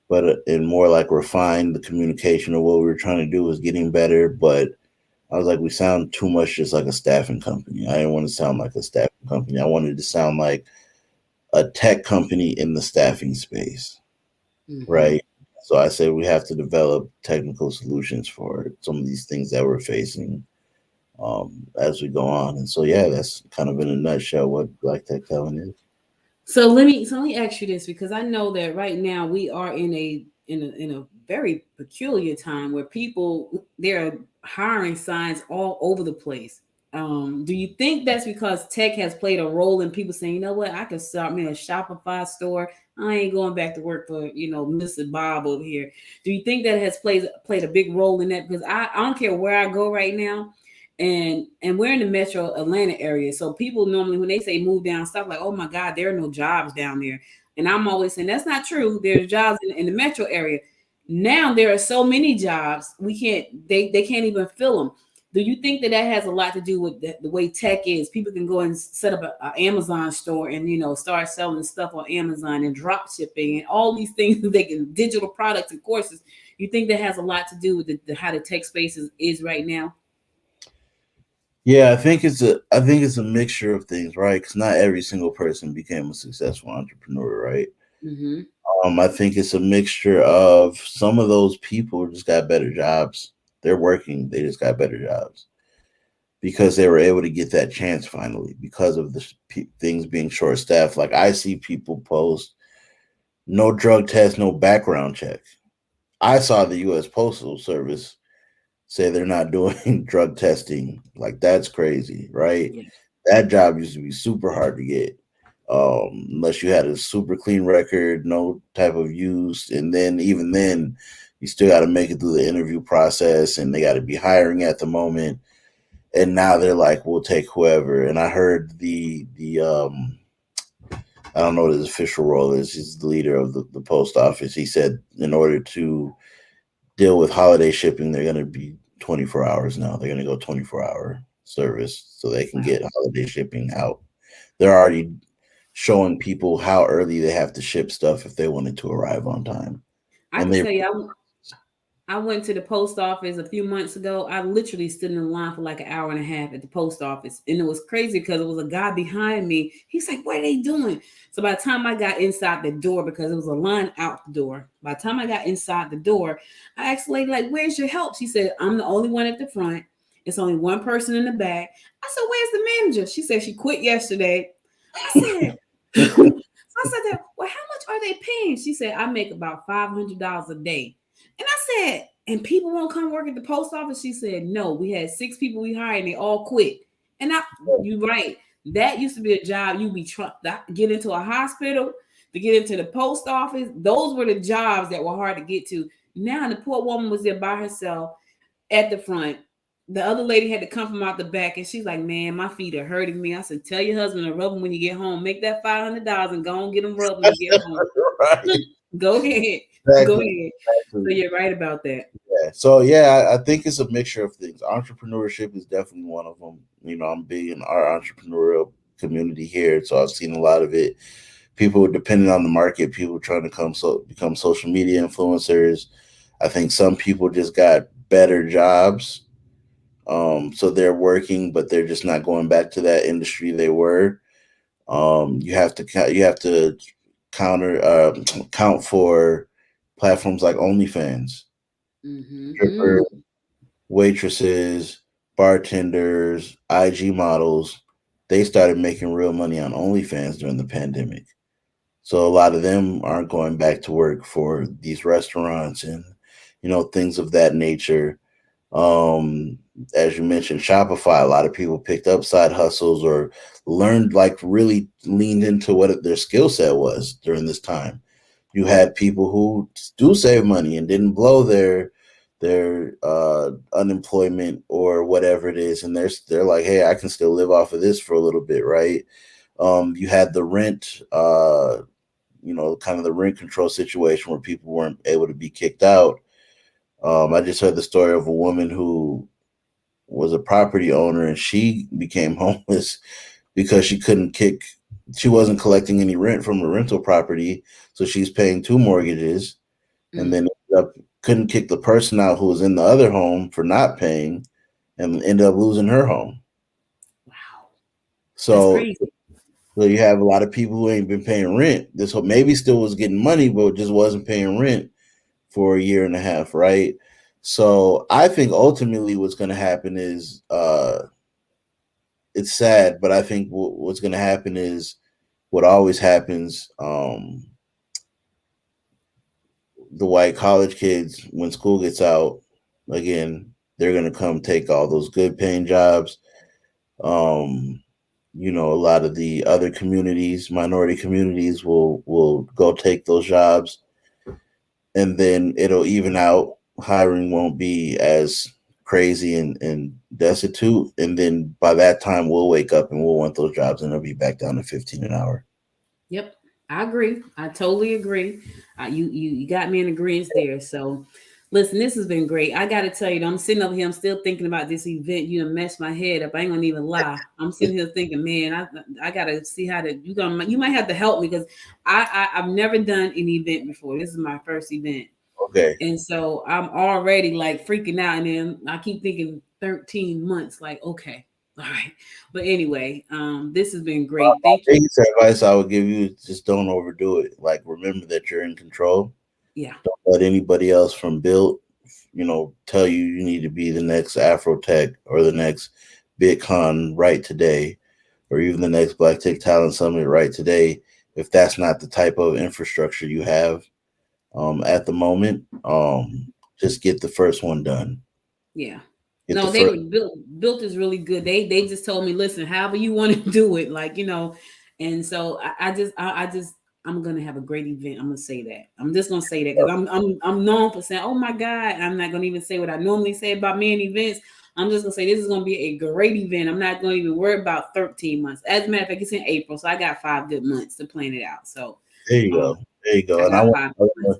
but and more like refined. The communication of what we were trying to do was getting better, but I was like, we sound too much just like a staffing company. I didn't want to sound like a staffing company. I wanted to sound like a tech company in the staffing space, Mm-hmm. right? So I said we have to develop technical solutions for some of these things that we're facing as we go on. And so, yeah, that's kind of in a nutshell what Black Tech Talent is. So let me ask you this because I know that right now we are in a very peculiar time where people there are hiring signs all over the place. Do you think that's because tech has played a role in people saying, you know what, I can start me a Shopify store. I ain't going back to work for Mr. Bob over here. Do you think that has played a big role in that? Because I don't care where I go right now, and we're in the metro Atlanta area. So people normally when they say move down, stuff like, oh my God, there are no jobs down there. And I'm always saying that's not true. There's jobs in the metro area. Now there are so many jobs we can't they can't even fill them. Do you think that has a lot to do with the way tech is? People can go and set up an Amazon store and start selling stuff on Amazon and drop shipping and all these things they can digital products and courses. You think that has a lot to do with how the tech space is right now? Yeah, I think it's a mixture of things, right? Because not every single person became a successful entrepreneur, right? Mm-hmm. I think it's a mixture of some of those people just got better jobs. They're working, they just got better jobs because they were able to get that chance finally because of the things being short staffed. Like I see people post no drug test, no background check. I saw the U.S. Postal Service say they're not doing drug testing. Like that's crazy, right? Yeah. That job used to be super hard to get. Unless you had a super clean record, no type of use, and then even then, you still got to make it through the interview process, and they got to be hiring at the moment. And now they're like, we'll take whoever. And I heard the I don't know what his official role is. He's the leader of the post office. He said in order to deal with holiday shipping, they're going to be 24 hours now. They're going to go 24-hour service so they can Wow. get holiday shipping out. They're already showing people how early they have to ship stuff if they want it to arrive on time. I And can they tell you, I went to the post office a few months ago. I literally stood in the line for like an hour and a half at the post office. And it was crazy because it was a guy behind me. He's like, what are they doing? So by the time I got inside the door, because it was a line out the door, by the time I got inside the door, I asked the lady, like, where's your help? She said, I'm the only one at the front. It's only one person in the back. I said, where's the manager? She said she quit yesterday. I said, so I said, well, how much are they paying? She said, I make about $500 a day. And I said, and people won't come work at the post office? She said, no, we had 6 people we hired and they all quit. And you're right. That used to be a job you'd be trying to get into a hospital, to get into the post office. Those were the jobs that were hard to get to. Now the poor woman was there by herself at the front. the other lady had to come from out the back, and she's like, "Man, my feet are hurting me." I said, "Tell your husband to rub them when you get home. Make that $500 and go and get them rubbed when you get home." Right. Go ahead, go Exactly. ahead. So Exactly. you're right about that. Yeah. So yeah, I think it's a mixture of things. Entrepreneurship is definitely one of them. I'm big in our entrepreneurial community here, so I've seen a lot of it. People depending on the market, people trying to become social media influencers. I think some people just got better jobs, so they're working, but they're just not going back to that industry they were. You have to counter count for platforms like OnlyFans, strippers, Mm-hmm. waitresses, bartenders, IG models. They started making real money on OnlyFans during the pandemic. So a lot of them aren't going back to work for these restaurants and things of that nature. Um, as you mentioned, Shopify, a lot of people picked up side hustles or learned, like, really leaned into what their skill set was during this time. You had people who do save money and didn't blow their unemployment or whatever it is, and they're like, hey, I can still live off of this for a little bit, right? You had the rent, kind of the rent control situation where people weren't able to be kicked out. I just heard the story of a woman who was a property owner and she became homeless because she wasn't collecting any rent from the rental property. So she's paying two mortgages and Mm. then couldn't kick the person out who was in the other home for not paying and ended up losing her home. Wow, that's So, crazy. so you have a lot of people who ain't been paying rent. This whole maybe still was getting money, but just wasn't paying rent for a year and a half, right? So I think ultimately what's going to happen is it's sad, but I think what's going to happen is what always happens. The white college kids, when school gets out, again, they're going to come take all those good paying jobs. Um, a lot of the other communities, minority communities, will go take those jobs, and then it'll even out. Hiring won't be as crazy and destitute, and then by that time we'll wake up and we'll want those jobs, and it'll be back down to 15 an hour. Yep, I agree. I totally agree. You got me in agreement there. So, listen, this has been great. I got to tell you, I'm sitting over here. I'm still thinking about this event. You know, messed my head up. I ain't gonna even lie. I'm sitting here thinking, man, I gotta see how to. You might have to help me because I've never done an event before. This is my first event. Okay. And so I'm already like freaking out. And then I keep thinking 13 months, like, okay, all right. But anyway, this has been great. My Thank you. biggest advice I would give you is just don't overdo it. Like, remember that you're in control. Yeah. Don't let anybody else from Built, tell you need to be the next Afrotech or the next BitCon right today, or even the next Black Tech Talent Summit right today. If that's not the type of infrastructure you have at the moment, just get the first one done. Yeah. Get the No, they first. were built is really good. They just told me, listen, however you want to do it, like, and so I just I'm gonna have a great event. I'm gonna say that. I'm just gonna say that because I'm known for saying, oh my God. I'm not gonna even say what I normally say about me and events. I'm just gonna say this is gonna be a great event. I'm not gonna even worry about 13 months. As a matter of fact, it's in April, so I got 5 good months to plan it out. So There you um go. There you go. I And I got want, 5 months.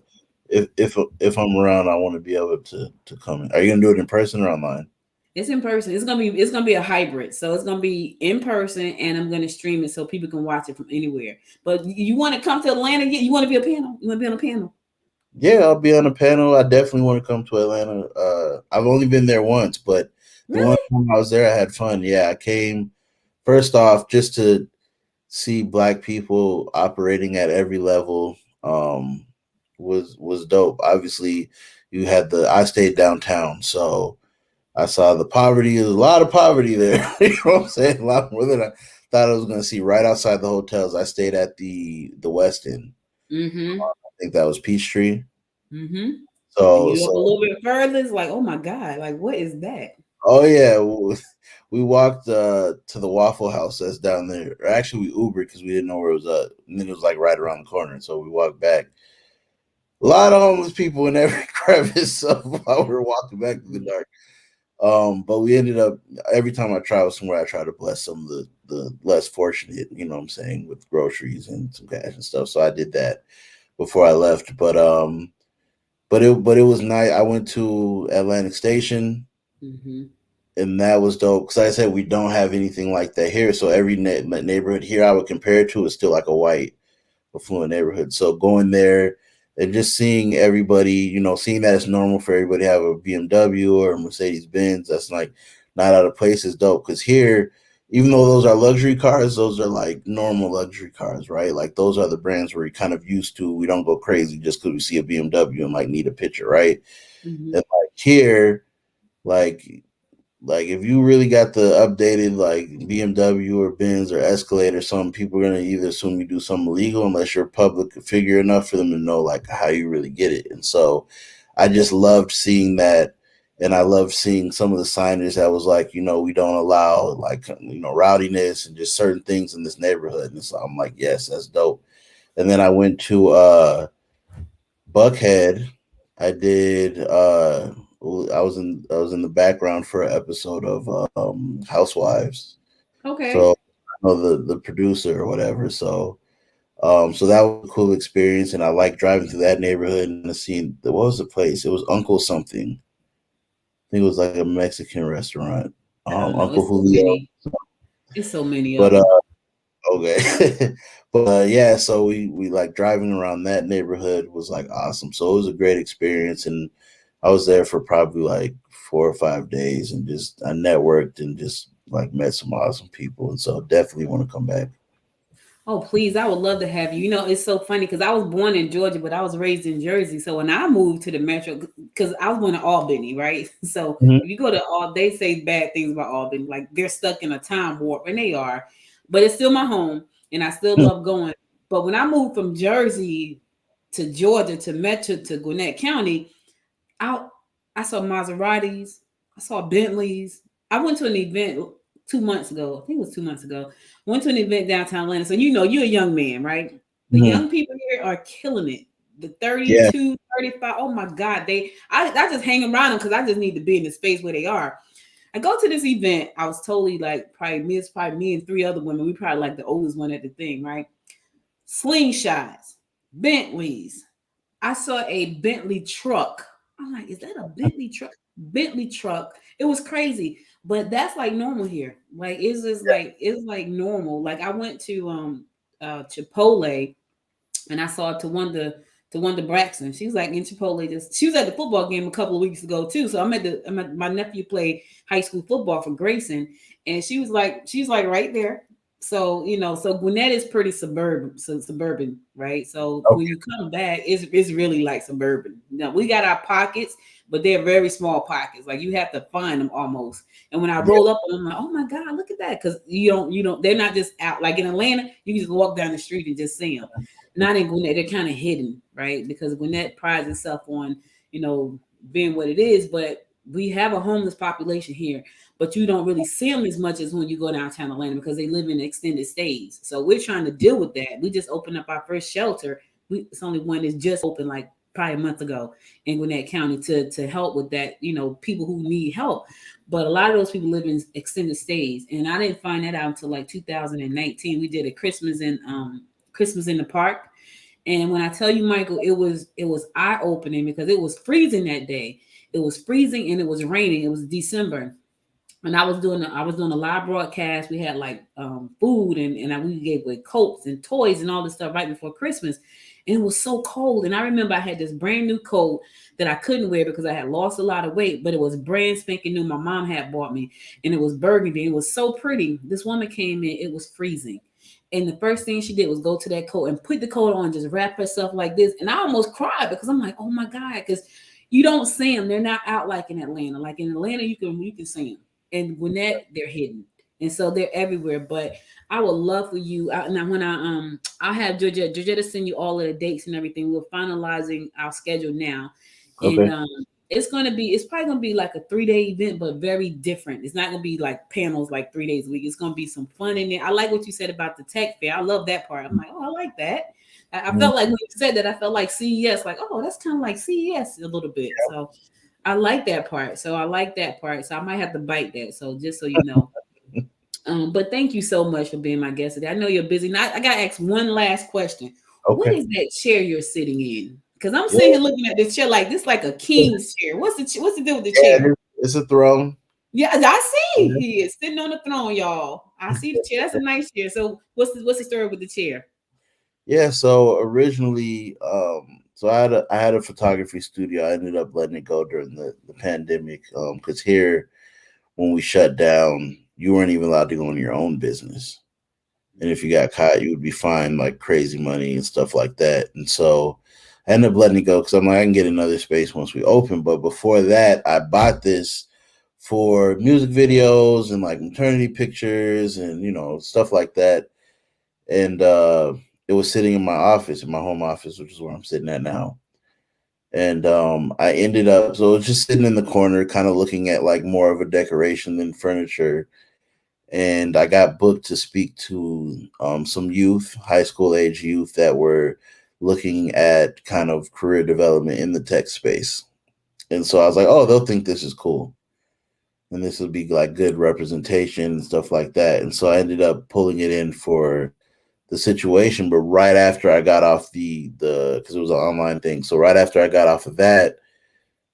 if I'm around, I want to be able to come in. Are you gonna do it in person or online? It's in person. It's gonna be a hybrid. So it's gonna be in person, and I'm gonna stream it so people can watch it from anywhere. But you want to come to Atlanta? You want to be a panel? You want to be on a panel? Yeah, I'll be on a panel. I definitely want to come to Atlanta. I've only been there once, but the one Really? time I was there, I had fun. Yeah, I came first off just to see Black people operating at every level. Was dope. Obviously, you had I stayed downtown, so I saw the poverty. There's a lot of poverty there. You know what I'm saying? A lot more than I thought I was going to see right outside the hotels. I stayed at the West End. Mm-hmm. I think that was Peachtree. Mm-hmm. And So you up a so little bit further, it's like, oh my God, like what is that? oh yeah, we walked to the Waffle House that's down there. Or actually, we Ubered because we didn't know where it was at, and then it was like right around the corner. So we walked back. A lot of homeless people in every crevice of while we were walking back to the dark. But we ended up every time I travel somewhere, I try to bless some of the less fortunate, you know what I'm saying, with groceries and some cash and stuff. So I did that before I left. But it was nice. I went to Atlantic Station, Mm-hmm. and that was dope. Because like I said, we don't have anything like that here. So every neighborhood here I would compare it to is still like a white affluent neighborhood. So going there and just seeing everybody, seeing that it's normal for everybody to have a BMW or a Mercedes Benz, that's like not out of place is dope. Because here, even though those are luxury cars, those are like normal luxury cars, right? Like those are the brands we're kind of used to. We don't go crazy just because we see a BMW and like need a picture, right? Mm-hmm. And like here, like like if you really got the updated like BMW or Benz or Escalade or something, people are gonna either assume you do something illegal unless you're a public figure enough for them to know like how you really get it. And so I just loved seeing that, and I loved seeing some of the signage that was like, we don't allow like rowdiness and just certain things in this neighborhood. And so I'm like, yes, that's dope. And then I went to Buckhead. I did. I was in the background for an episode of Housewives, so Okay. I know the producer or whatever. So that was a cool experience, and I like driving through that neighborhood and seeing what was the place? It was Uncle something. I think it was like a Mexican restaurant. I don't know. Uncle It's so Julio, many. It's so many of but them. okay. But yeah, so we like driving around that neighborhood was like awesome. So it was a great experience, and I was there for probably like 4 or 5 days, and just I networked and just like met some awesome people, and so definitely want to come back. Oh, please. I would love to have you. It's so funny because I was born in Georgia, but I was raised in Jersey. So when I moved to the metro, because I was born in Albany, right? So Mhm. if you go to they say bad things about Albany, like they're stuck in a time warp, and they are, but it's still my home, and I still love going. But when I moved from Jersey to Georgia to Metro to Gwinnett County, I I saw Maseratis, I saw Bentleys. I went to an event 2 months ago. I think it was 2 months ago. Went to an event downtown Atlanta. So you're a young man, right? The Mhm. young people here are killing it. The Yeah. 32, 35. Oh my God. I just hang around them because I just need to be in the space where they are. I go to this event. I was totally like probably me and three other women. We probably like the oldest one at the thing, right? Slingshots, Bentleys, I saw a Bentley truck. I'm like, is that a Bentley truck? Bentley truck. It was crazy, but that's like normal here. Like it's like normal. Like I went to Chipotle and I saw to Wanda Braxton. She was like in Chipotle. She was at the football game a couple of weeks ago too. So my nephew played high school football for Grayson, and she's like right there. So Gwinnett is pretty suburban, right? So when Okay. you come back, it's really like suburban. Now we got our pockets, but they're very small pockets. Like you have to find them almost. And when I Yeah. roll up on them, I'm like, oh my God, look at that. Because you don't, they're not just out like in Atlanta, you can just walk down the street and just see them. Not in Gwinnett, they're kind of hidden, right? Because Gwinnett prides itself on, you know, being what it is, but we have a homeless population here, but you don't really see them as much as when you go downtown Atlanta because they live in extended stays. So we're trying to deal with that. We just opened up our first shelter. It's only one that's just opened like probably a month ago in Gwinnett County to help with that, people who need help. But a lot of those people live in extended stays. And I didn't find that out until like 2019. We did a Christmas in the park. And when I tell you, Michael, it was eye opening because it was freezing that day. It was freezing and it was raining. It was December, and I was doing a live broadcast. We had like food we gave away coats and toys and all this stuff right before Christmas, and it was so cold. And I remember I had this brand new coat that I couldn't wear because I had lost a lot of weight, but it was brand spanking new. My mom had bought me, and it was burgundy. It was so pretty. This woman came in. It was freezing. And the first thing she did was go to that coat and put the coat on, just wrap herself like this. And I almost cried because I'm like, oh my God, because you don't see them. They're not out like in Atlanta. Like in Atlanta, you can see them. In Gwinnett, they're hidden, and so they're everywhere. But I would love for you. Now, when I have Georgette to send you all of the dates and everything. We're finalizing our schedule now, and Okay. it's probably gonna be like a 3-day event, but very different. It's not gonna be like panels like 3 days a week. It's gonna be some fun in there. I like what you said about the tech fair. I love that part. I'm like, oh, I like that. I Mhm. felt like when you said that, I felt like CES, like, oh, that's kind of like CES a little bit. So I like that part. So I like that part. So I might have to bite that. So just so you know. But thank you so much for being my guest today. I know you're busy. Now I gotta ask one last question. What Okay. is that chair you're sitting in? Because I'm Yeah, sitting here looking at this chair like this, like a king's chair. What's the deal with the yeah, chair? it's a throne. Yeah, I see. Mhm. He is sitting on the throne, y'all. I see the chair. That's a nice chair. So what's the story with the chair? Yeah, so originally, so I had a photography studio. I ended up letting it go during the pandemic, because here when we shut down, you weren't even allowed to go in your own business. And if you got caught, you would be fined like crazy money and stuff like that. And so I ended up letting it go because I'm like, I can get another space once we open. But before that, I bought this for music videos and like maternity pictures and stuff like that. And it was sitting in my office, in my home office, which is where I'm sitting at now. And I ended up, so it was just sitting in the corner, kind of looking at like more of a decoration than furniture. And I got booked to speak to some youth, high school age youth that were looking at kind of career development in the tech space. And so I was like, oh, they'll think this is cool. And this will be like good representation and stuff like that. And so I ended up pulling it in for the situation. But right after I got off the because it was an online thing. So right after I got off of that,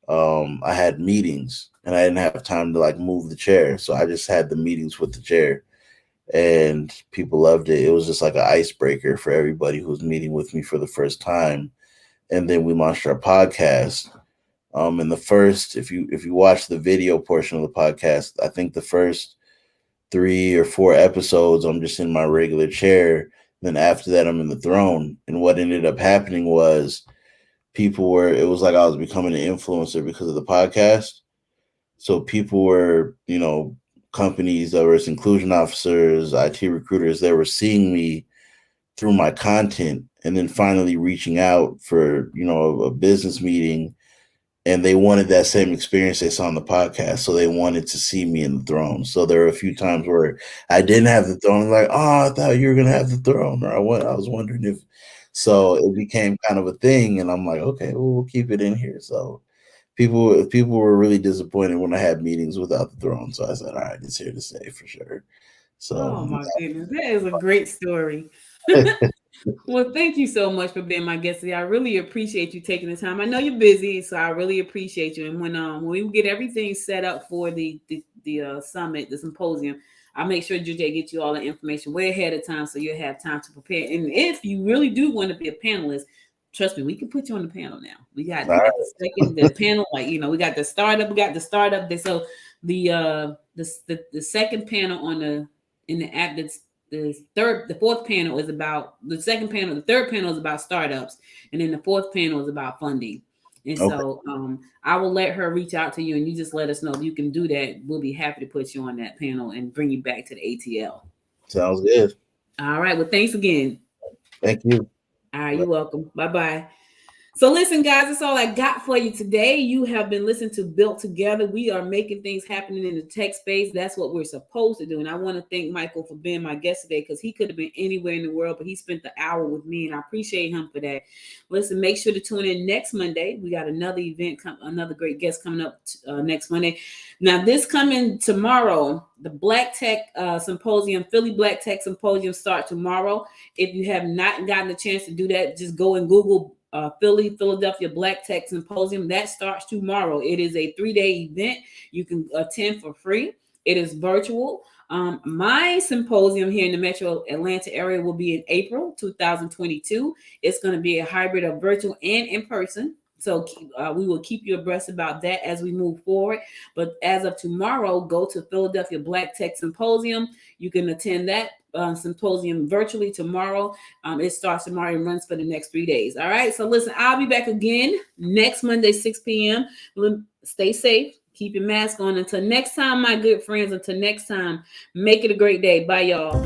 I had meetings and I didn't have time to like move the chair. So I just had the meetings with the chair and people loved it. It was just like an icebreaker for everybody who was meeting with me for the first time. And then we launched our podcast. And the first, if you watch the video portion of the podcast, I think the first 3 or 4 episodes, I'm just in my regular chair. Then after that, I'm in the throne. And what ended up happening was it was like I was becoming an influencer because of the podcast. So people were, companies that were inclusion officers, IT recruiters, they were seeing me through my content and then finally reaching out for, a business meeting. And they wanted that same experience they saw on the podcast. So they wanted to see me in the throne. So there were a few times where I didn't have the throne. Like, oh, I thought you were going to have the throne. Or I was wondering if. So it became kind of a thing. And I'm like, okay, well, we'll keep it in here. So people were really disappointed when I had meetings without the throne. So I said, all right, it's here to stay for sure. So Oh my goodness, that is a great story. Well, thank you so much for being my guest today. I really appreciate you taking the time. I know you're busy, so I really appreciate you. And when we get everything set up for the summit, the symposium, I'll make sure JJ gets you all the information way ahead of time so you'll have time to prepare. And if you really do want to be a panelist, trust me, we can put you on the panel now. We got the panel, like we got the startup, So the second panel in the app that's the fourth panel is about the third panel is about startups, and then the fourth panel is about funding. And so I will let her reach out to you and you just let us know if you can do that. We'll be happy to put you on that panel and bring you back to the ATL. Sounds good. All right. Well, thanks again. Thank you. All right. You're welcome. Bye-bye. So listen, guys, that's all I got for you today. You have been listening to Built Together. We are making things happening in the tech space. That's what we're supposed to do. And I want to thank Michael for being my guest today because he could have been anywhere in the world, but he spent the hour with me, and I appreciate him for that. Listen, make sure to tune in next Monday. We got another event, another great guest coming up next Monday. Now, this coming tomorrow, the Black Tech Symposium, Philly Black Tech Symposium starts tomorrow. If you have not gotten a chance to do that, just go and Google Philadelphia Black Tech Symposium. That starts tomorrow. It is a 3-day event. You can attend for free. It is virtual. My symposium here in the Metro Atlanta area will be in April 2022. It's going to be a hybrid of virtual and in person. So we will keep you abreast about that as we move forward. But as of tomorrow, go to Philadelphia Black Tech Symposium. You can attend that symposium virtually tomorrow. It starts tomorrow and runs for the next 3 days. All right. So listen, I'll be back again next Monday, 6 p.m. Stay safe. Keep your mask on. Until next time, my good friends, until next time, make it a great day. Bye, y'all.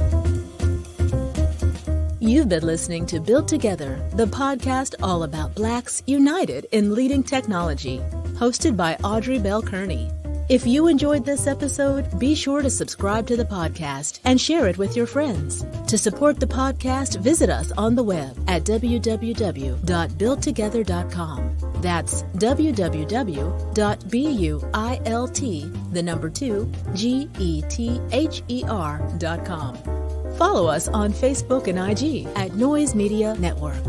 You've been listening to Built Together, the podcast all about Blacks united in leading technology, hosted by Audrey Bell Kearney. If you enjoyed this episode, be sure to subscribe to the podcast and share it with your friends. To support the podcast, visit us on the web at www.builttogether.com. That's www.built2gether.com. Follow us on Facebook and IG at Noise Media Network.